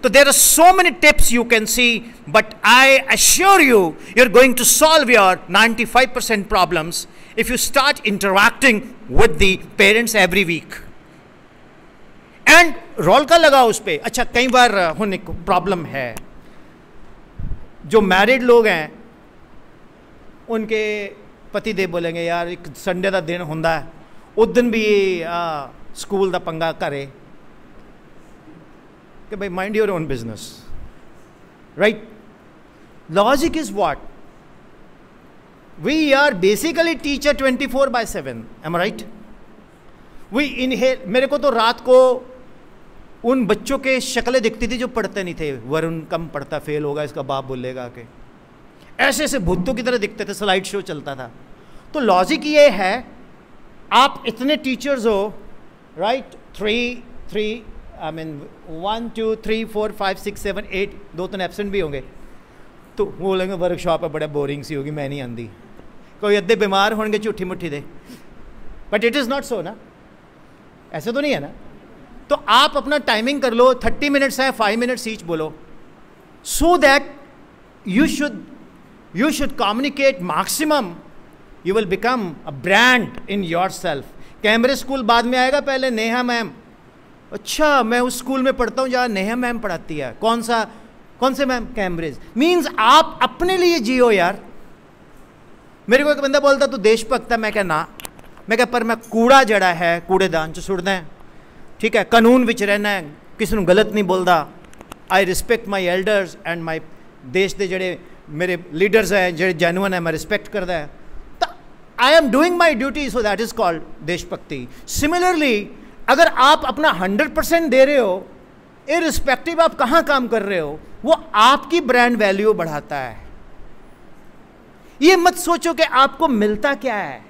So there are so many tips you can see, but I assure you, you're going to solve your 95% problems if you start interacting with the parents every week. And role का लगाओ उस पर। अच्छा कई बार होने को problem है, जो मैरिड लोग हैं उनके पति देव बोलेंगे यार एक संडे का दिन होंदा है, उस दिन भी स्कूल का पंगा करे कि भाई mind your own business, right? Logic is what? We are basically teacher 24/7, am I right? We inhale. मेरे को तो रात को उन बच्चों के शक्लें दिखती थी जो पढ़ते नहीं थे। वरुण कम पढ़ता, फेल होगा, इसका बाप बोलेगा कि ऐसे ऐसे भूतों की तरह दिखते थे, स्लाइड शो चलता था। तो लॉजिक ये है, आप इतने टीचर्स हो, राइट? 3 आई मीन 1 2 3 4 5 6 7 8, 2-3 एब्सेंट भी होंगे, तो वो बोलेंगे वर्कशॉप है बड़ा बोरिंग सी होगी, मैं नहीं आंदी। कोई अद्धे बीमार होंगे झूठी मुट्ठी दे। But it is not so ना, ऐसे तो नहीं है ना। तो आप अपना टाइमिंग कर लो, 30 मिनट्स है, 5 मिनट्स ईच बोलो, so that you should communicate maximum. You will become a brand in your self. Cambridge school बाद में आएगा, पहले नेहा मैम। अच्छा मैं उस स्कूल में पढ़ता हूँ जहाँ नेहा मैम पढ़ाती है। कौन से मैम? कैम्ब्रिज। मीन्स आप अपने लिए जियो यार। मेरे को एक बंदा बोलता तू देशभक्त है, मैं क्या ना, मैं क्या पर मैं कूड़ा जड़ा है कूड़ेदान च सुटदा है, ठीक है, कानून विच रहना है, किसी को गलत नहीं बोलता, I respect my elders and my देश के जड़े मेरे लीडर्स हैं जो जेन्युइन है, मैं रिस्पैक्ट करता है, तो I am doing my duty, so that is called देशभक्ति। सिमिलरली अगर आप अपना 100% दे रहे हो, इररिस्पेक्टिव आप कहाँ काम कर रहे हो, वो आपकी ब्रांड वैल्यू बढ़ाता है। ये मत सोचो कि आपको मिलता क्या है,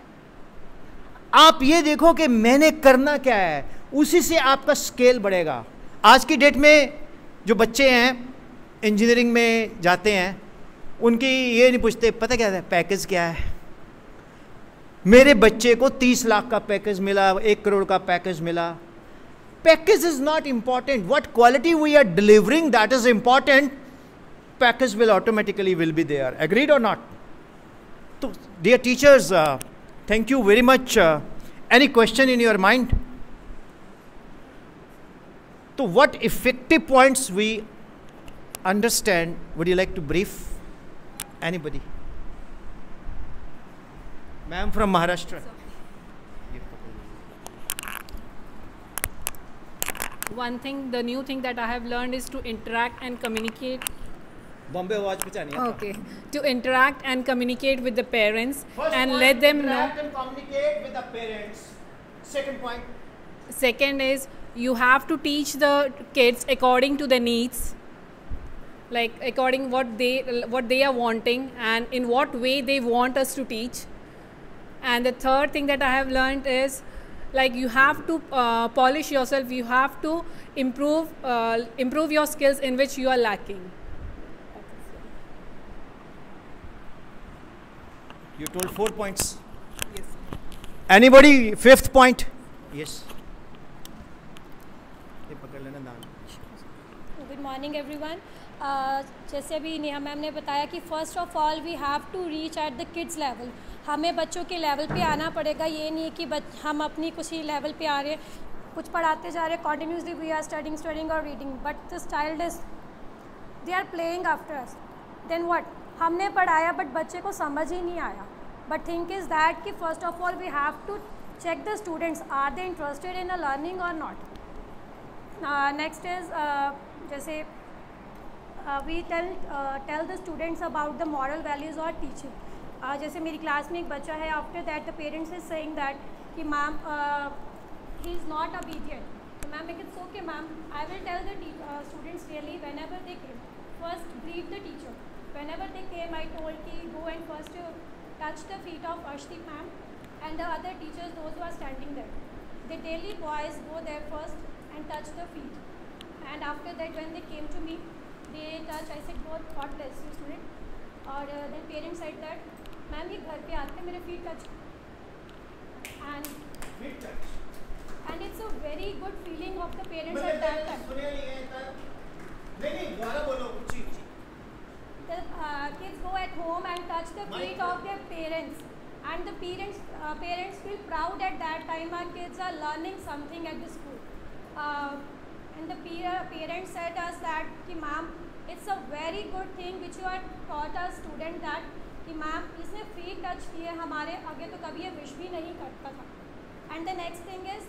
आप ये देखो कि मैंने करना क्या है, उसी से आपका स्केल बढ़ेगा। आज की डेट में जो बच्चे हैं इंजीनियरिंग में जाते हैं, उनकी ये नहीं पूछते पता क्या है पैकेज क्या है। मेरे बच्चे को 30 लाख का पैकेज मिला, 1 करोड़ का पैकेज मिला। Package is not important, what quality we are delivering that is important. Package will automatically will be there, agreed और नॉट? तो dear teachers, thank you very much. Any question in your mind? So what effective points we understand, would you like to brief anybody? Ma'am from Maharashtra. One thing, the new thing that I have learned is to interact and communicate. Bombay आवाज पहचानी है। Okay, to interact and communicate with the parents and let them know. Interact and communicate with the parents. Second point. Second is you have to teach the kids according to the needs, like according what they are wanting and in what way they want us to teach. And the third thing that I have learned is like you have to polish yourself. You have to improve your skills in which you are lacking. You told 4 points. Yes. Anybody 5th point? Yes. ये पकड़ लेना दान। Good morning everyone. जैसे अभी Neha ma'am ने बताया कि first of all we have to reach at the kids level. हमें बच्चों के लेवल पे आना पड़ेगा। ये नहीं है कि हम अपनी कुछ ही लेवल पे आ रहे हैं, कुछ पढ़ाते जा रहे हैं, कॉन्टीन्यूसली वी आर स्टडिंग और reading, but this child is they are playing after us. Then what, हमने पढ़ाया बट बच्चे को समझ ही नहीं आया। बट थिंक इज़ दैट कि first of all we have to check the students, are they interested in a learning or not. Next is जैसे we tell the students about the moral values or teaching. जैसे मेरी class में एक बच्चा है, after that the parents is saying that कि ma'am he is not obedient. So ma'am it's okay ma'am, I will tell the students really whenever they came, first brief the teacher. Whenever they came I told कि go and first touch the feet of Arshdeep ma'am and the other teachers, those who are standing there. The daily boys go there first and touch the feet, and after that when they came to me they touch. I said God bless you student. और then parents said that ma'am ये घर पे आते मेरे feet touch, and it's a very good feeling of the parents at that time. The kids go at home and touch the feet of their parents, and the parents feel proud at that time. Our kids are learning something at the school, and the parents said us that कि ma'am it's a very good thing which you are taught a student that कि ma'am इसने feet touch किए हमारे, आगे तो कभी ये wish भी नहीं करता था. And the next thing is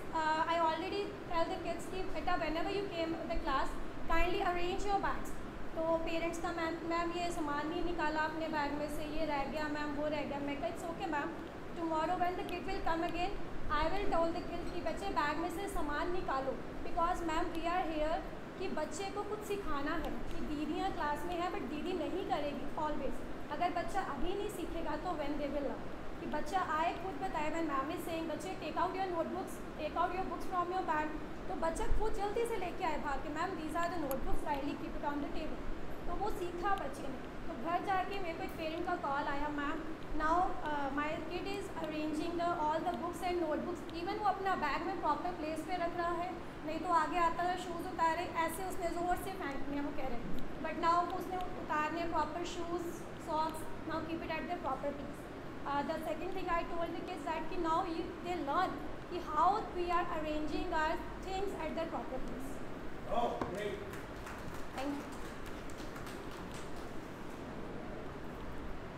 I already tell the kids कि बेटा whenever you came to the class kindly arrange your bags. तो पेरेंट्स का मैम ये सामान नहीं निकाला अपने बैग में से, ये रह गया मैम, वो रह गया. मैं कहा it's okay ma'am, tomorrow when the kid will come again I will told the kid कि बच्चे बैग में से सामान निकालो, because ma'am we are here कि बच्चे को कुछ सिखाना है. कि दीदियाँ क्लास में है बट दीदी नहीं करेगी ऑलवेज. अगर बच्चा अभी नहीं सीखेगा तो व्हेन दे विल लर्न. कि बच्चा आए खुद बताए, व्हेन मैम इज सेइंग बच्चे take out your notebooks, take out your books from your bag, तो बच्चा खुद जल्दी से लेके आए भाग के ma'am these are the notebooks, kindly keep it on the table. तो वो सीखा बच्चे ने. तो घर जाके मेरे को एक पेरेंट का कॉल आया, ma'am now my kid is arranging all the books and notebooks. Even वो अपना बैग में प्रॉपर प्लेस पे रख रहा है, नहीं तो आगे आता है शूज़ उतारे ऐसे उसने ज़ोर से फेंकने हैं, वो कह रहे हैं, बट नाउ उसने उतारने proper shoes socks, now keep it at the proper place. The second thing I told the kids that कि नाउ दे लर्न कि how we are arranging our things at the proper place. Thank you.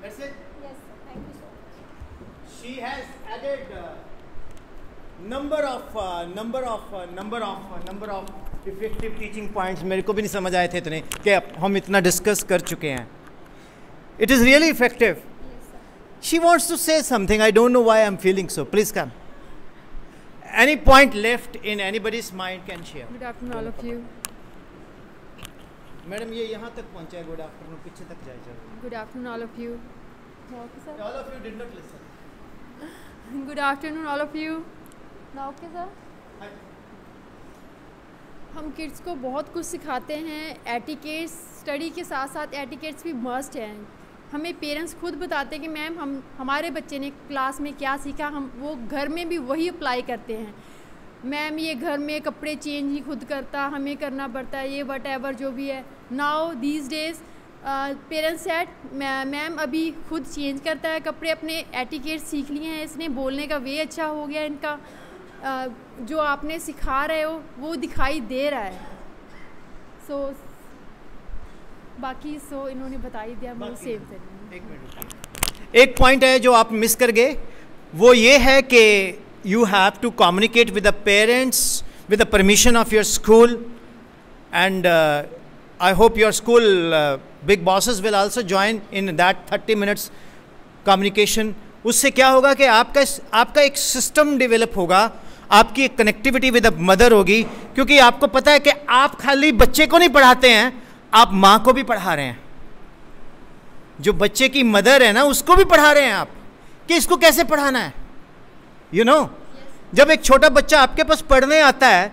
That's it? Yes, thank you so much. Number of effective teaching points मेरे को भी नहीं समझ आए थे इतने कि हम इतना डिस्कस कर चुके हैं. It is really effective. She wants to say something. I don't know why I am feeling so. Please come. Any point left in anybody's mind can share. Good afternoon all of you. Madam ये यहाँ तक पहुँचा है. Good afternoon पीछे तक जाए जाओ. Good afternoon all of you. All of you did not listen. Good afternoon all of you. Now okay sir. हम किड्स को बहुत कुछ सिखाते हैं. एटिकेट्स स्टडी के साथ साथ एटिकेट्स भी मस्ट हैं. हमें पेरेंट्स खुद बताते हैं कि मैम हमारे बच्चे ने क्लास में क्या सीखा, हम वो घर में भी वही अप्लाई करते हैं. मैम ये घर में कपड़े चेंज ही खुद करता, हमें करना पड़ता है, ये वट एवर जो भी है. Now these days parents said ma'am अभी खुद चेंज करता है कपड़े, अपने एटिकेट्स सीख लिए हैं इसने, बोलने का वे अच्छा हो गया इनका, जो आपने सिखा रहे हो वो दिखाई दे रहा है. सो बाकी इन्होंने बता ही दिया. मुझे सेम थे. एक पॉइंट है जो आप मिस कर गए, वो ये है कि you have to communicate with the parents with the permission of your school. And I hope your school big bosses will also join in that 30 minutes communication. उससे क्या होगा कि आपका एक सिस्टम डेवलप होगा, आपकी एक कनेक्टिविटी विद द मदर होगी, क्योंकि आपको पता है कि आप खाली बच्चे को नहीं पढ़ाते हैं, आप माँ को भी पढ़ा रहे हैं. जो बच्चे की मदर है ना उसको भी पढ़ा रहे हैं आप, कि इसको कैसे पढ़ाना है. यू नो, जब एक छोटा बच्चा आपके पास पढ़ने आता है,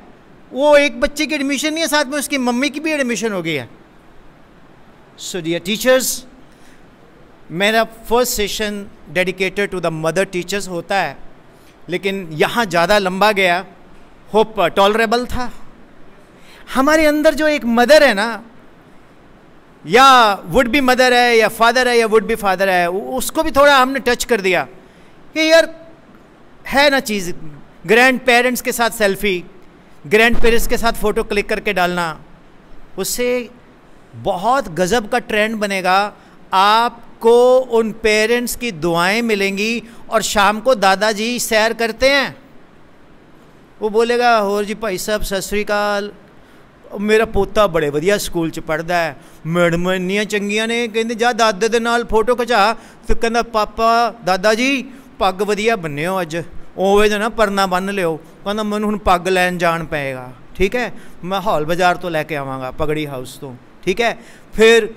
वो एक बच्चे की एडमिशन नहीं है, साथ में उसकी मम्मी की भी एडमिशन हो गई है. सो डियर टीचर्स, मेरा first session dedicated to the mother teachers होता है, लेकिन यहाँ ज़्यादा लंबा गया. होप टॉलरेबल था. हमारे अंदर जो एक मदर है ना, या वुड बी मदर है, या फादर है, या वुड बी फादर है, उसको भी थोड़ा हमने टच कर दिया कि यार है ना चीज़. ग्रैंड पेरेंट्स के साथ सेल्फी, ग्रैंड पेरेंट्स के साथ फ़ोटो क्लिक करके डालना, उससे बहुत गज़ब का ट्रेंड बनेगा. आपको उन पेरेंट्स की दुआएं मिलेंगी. और शाम को दादाजी सैर करते हैं, वो बोलेगा होर जी भाई साहब सत श्री अकाल, मेरा पोता बड़े वधिया स्कूल च पढ़दा है, मैडम इन्नियां चंगियां ने, कहंदे जा दादे दे नाल फोटो खिचा. तो कहंदा पापा दादा जी पग वधिया बन्निओ अज, ओवे दा ना परना बन लिओ. कहंदा मैनूं हुण पग लैन जाण पएगा. ठीक है, मैं हॉल बाज़ार तो लैके आवांगा, पगड़ी हाउस तो. ठीक है, फिर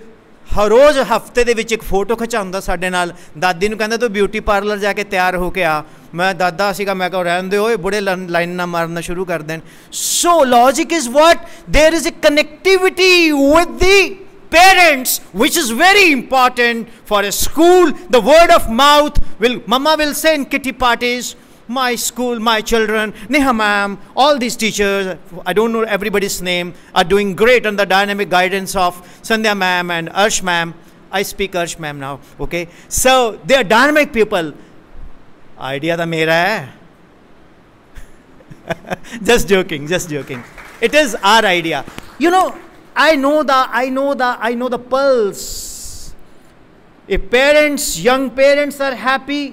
हर रोज़ हफ्ते दे विच एक फोटो खिचाउंदा साडे नाल. दादी नूं कहंदा तूं ब्यूटी पार्लर जाके तैयार होके आ. मैं दादा सीगा, मैं कहो रहन दे ओए बुढ़े लाइन ना मारना शुरू कर देन. So logic is what, there is a connectivity with the parents which is very important for a school. The word of mouth will, mama will say in kitty parties, my school, my children, Neha ma'am, all these teachers, I don't know everybody's name, are doing great under the dynamic guidance of Sandhya ma'am and Arsh ma'am. I speak Arsh ma'am now, okay? So they are dynamic people. Idea the mera hai. Just joking, just joking. It is our idea. You know, I know the pulse. If parents, young parents are happy,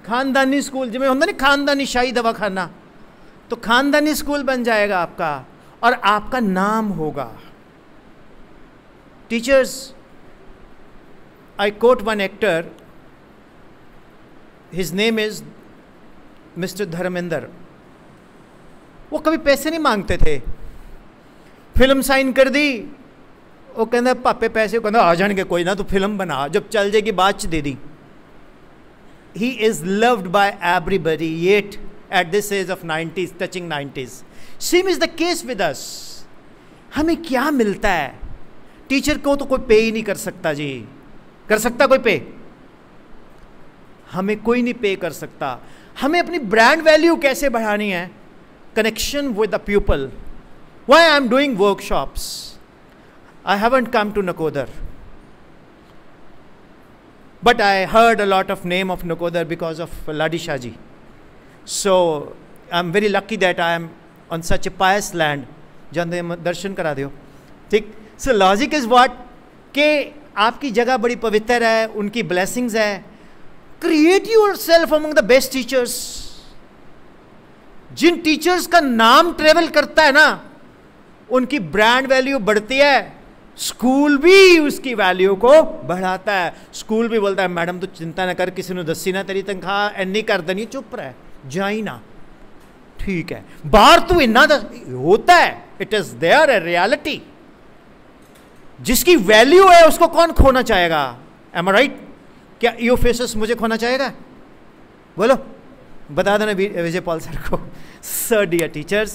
खानदानी school जिमें होता नहीं खानदानी शाही दवाखाना, तो खानदानी school बन जाएगा आपका और आपका नाम होगा. Teachers, I quote one actor, his name is Mr. Dharmendra. वो कभी पैसे नहीं मांगते थे. फिल्म साइन कर दी, वो कहता पापे पैसे, कहता आ जाएंगे कोई ना, तो फिल्म बना, जब चल जाएगी बाद च दे दी. He is loved by everybody, yet at this age of 90s, touching 90s. Same is the case with us. हमें क्या मिलता है? टीचर को तो कोई पे ही नहीं कर सकता जी. कर सकता कोई पे? हमें कोई नहीं पे कर सकता. हमें अपनी ब्रांड वैल्यू कैसे बढ़ानी है? Connection with the people. Why I am doing workshops? I haven't come to Nakodar, but I heard a lot of name of Nakodar because of Ladisha ji. So I'm very lucky that I am on such a pious land. जाते दर्शन करा दियो. ठीक. So logic is what, के आपकी जगह बड़ी पवित्र है, उनकी ब्लेसिंग्स है. Create yourself among the best teachers. जिन टीचर्स का नाम ट्रेवल करता है ना, उनकी ब्रांड वैल्यू बढ़ती है, स्कूल भी उसकी वैल्यू को बढ़ाता है। स्कूल भी बोलता है मैडम तू चिंता ना कर, किसी ने दसी ना तेरी तनख्वाह एनी कर देनी, चुप रह जाई ना, ठीक है। बाहर तू इन्ना होता है, it is there a reality. जिसकी वैल्यू है उसको कौन खोना चाहेगा? Am I right? क्या यू फेसेस मुझे खोना चाहेगा? बोलो, बता देना विजय पॉल सर को। सर डियर टीचर्स,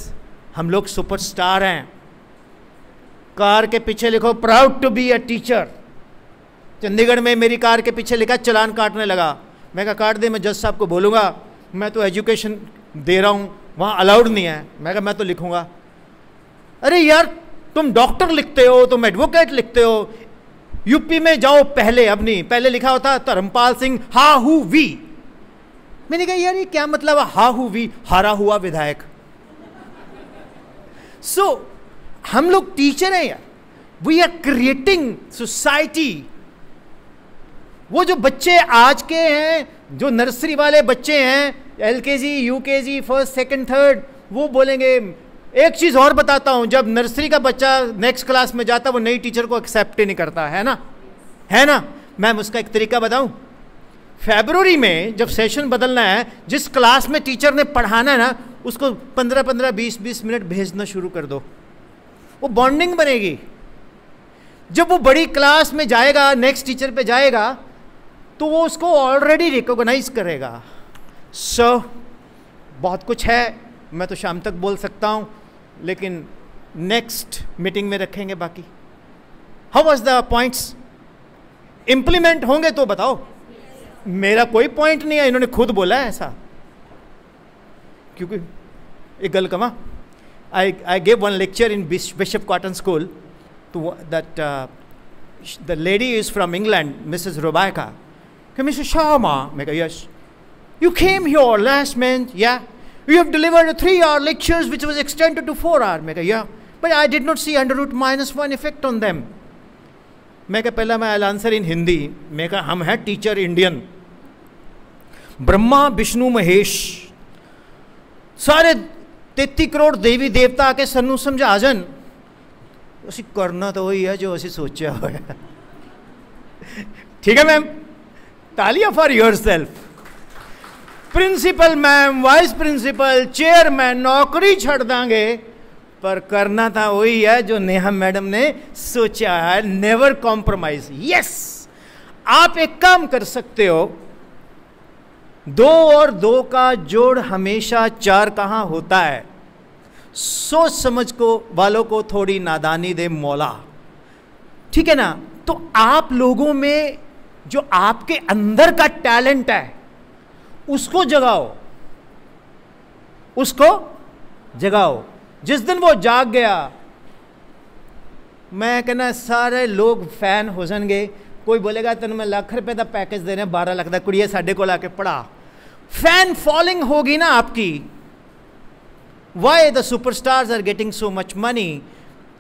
हम लोग सुपरस्टार हैं। कार के पीछे लिखो proud to be a teacher. Chandigarh में मेरी कार के पीछे लिखा चालान काटने लगा। मैं कहा काट दे, मैं जज साहब को बोलूँगा, मैं तो एजुकेशन दे रहा हूँ, वहाँ अलाउड नहीं है। मैं कहा मैं तो लिखूँगा। अरे यार तुम डॉक्टर लिखते हो, तुम एडवोकेट लिखते हो, यूपी में जाओ पहले, अब नहीं, पहले लिखा होता धर्मपाल सिंह हा हु वी। मैंने कहा यार ये क्या मतलब है हा हु वी? हारा हुआ विधायक। सो हम लोग टीचर हैं यार, वी आर क्रिएटिंग सोसाइटी। वो जो बच्चे आज के हैं, जो नर्सरी वाले बच्चे हैं, LKG, UKG, first, second, third, वो बोलेंगे। एक चीज और बताता हूं, जब नर्सरी का बच्चा नेक्स्ट क्लास में जाता, वो नई टीचर को एक्सेप्ट ही नहीं करता है ना, है ना। मैम उसका एक तरीका बताऊं, फरवरी में जब सेशन बदलना है, जिस क्लास में टीचर ने पढ़ाना है ना, उसको 15-15, 20-20 मिनट भेजना शुरू कर दो, वो बॉन्डिंग बनेगी। जब वो बड़ी क्लास में जाएगा, नेक्स्ट टीचर पे जाएगा, तो वो उसको ऑलरेडी रिकॉग्नाइज करेगा। सो बहुत कुछ है, मैं तो शाम तक बोल सकता हूं, लेकिन नेक्स्ट मीटिंग में रखेंगे बाकी। How was the points? Implement होंगे तो बताओ। मेरा कोई पॉइंट नहीं है, इन्होंने खुद बोला है ऐसा। क्योंकि एक गल कमा, I gave one lecture in Bishop Cotton School to that the lady is from England, Mrs. Rebecca. Mrs. Sharma, I go, yes. You came here last month, yeah. You have delivered a 3-hour lectures which was extended to 4 hours. I go, yeah. But I did not see under root -1 effect on them. मैं कहा पहला मैं I'll answer in Hindi. मैं कहा हम हैं teacher Indian, Brahma Vishnu Mahesh, सारे 33 करोड़ देवी देवता आके सानू समझा जन, ਅਸੀਂ करना तो वही है जो ਅਸੀਂ सोचा होया। ठीक है मैम, तालियां for yourself. Principal ma'am, vice principal, chairman, नौकरी छड़ देंगे, पर करना था वही है जो नेहा मैडम ने सोचा है। Never compromise. यस, आप एक काम कर सकते हो, 2 और 2 का जोड़ हमेशा 4 कहाँ होता है। सोच समझ को वालों को थोड़ी नादानी दे मौला, ठीक है ना। तो आप लोगों में जो आपके अंदर का टैलेंट है उसको जगाओ, उसको जगाओ। जिस दिन वो जाग गया, मैं कहना सारे लोग फैन हो जाएंगे। कोई बोलेगा तेन मैं ₹1,00,000 का पैकेज दे रहे हैं, 12 लाख का, कुड़िए साढ़े को लाके पढ़ा। फैन फॉलोइंग होगी ना आपकी। Why the superstars are getting so much money,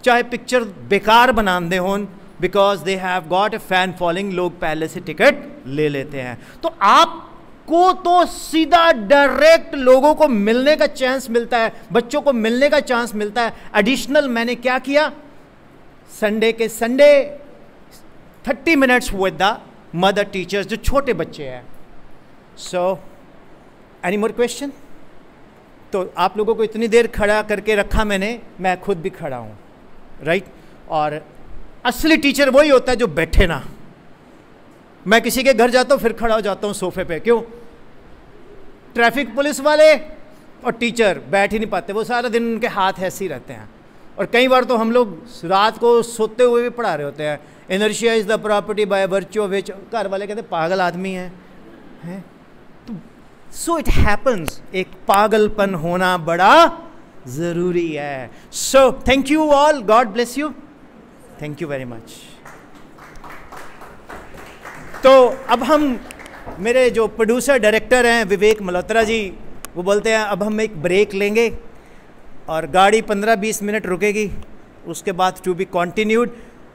चाहे पिक्चर बेकार बनाते हों, because they have got a fan following. लोग पहले से टिकट ले लेते हैं। तो आपको तो सीधा डायरेक्ट लोगों को मिलने का चांस मिलता है, बच्चों को मिलने का चांस मिलता है। एडिशनल मैंने क्या किया, संडे के Sunday 30 minutes with the mother teachers, जो छोटे बच्चे हैं। So any more question? तो आप लोगों को इतनी देर खड़ा करके रखा मैंने, मैं खुद भी खड़ा हूँ, राइट। और असली टीचर वही होता है जो बैठे ना। मैं किसी के घर जाता हूँ फिर खड़ा हो जाता हूँ सोफे पे, क्यों? ट्रैफिक पुलिस वाले और टीचर बैठ ही नहीं पाते, वो सारा दिन उनके हाथ ऐसे ही रहते हैं। और कई बार तो हम लोग रात को सोते हुए भी पढ़ा रहे होते हैं। Inertia is the property by virtue of which, घर वाले कहते पागल आदमी है। तो सो इट हैपन्स, एक पागलपन होना बड़ा ज़रूरी है। So thank you all, God bless you, thank you very much. तो अब हम, मेरे जो प्रोड्यूसर डायरेक्टर हैं विवेक मल्होत्रा जी, वो बोलते हैं अब हम एक ब्रेक लेंगे और गाड़ी 15-20 मिनट रुकेगी, उसके बाद टू बी कंटिन्यूड।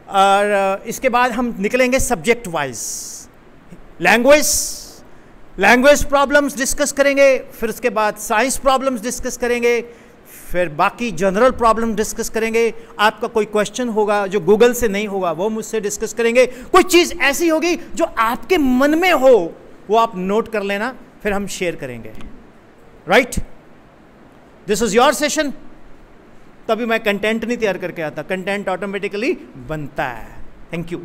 और इसके बाद हम निकलेंगे subject wise, language, language problems discuss करेंगे, फिर उसके बाद साइंस प्रॉब्लम्स डिस्कस करेंगे, फिर बाकी जनरल प्रॉब्लम डिस्कस करेंगे। आपका कोई क्वेश्चन होगा जो गूगल से नहीं होगा वो मुझसे डिस्कस करेंगे। कोई चीज़ ऐसी होगी जो आपके मन में हो वो आप नोट कर लेना, फिर हम शेयर करेंगे। Right, this is your session. तभी मैं कंटेंट नहीं तैयार करके आता, कंटेंट ऑटोमेटिकली बनता है। Thank you.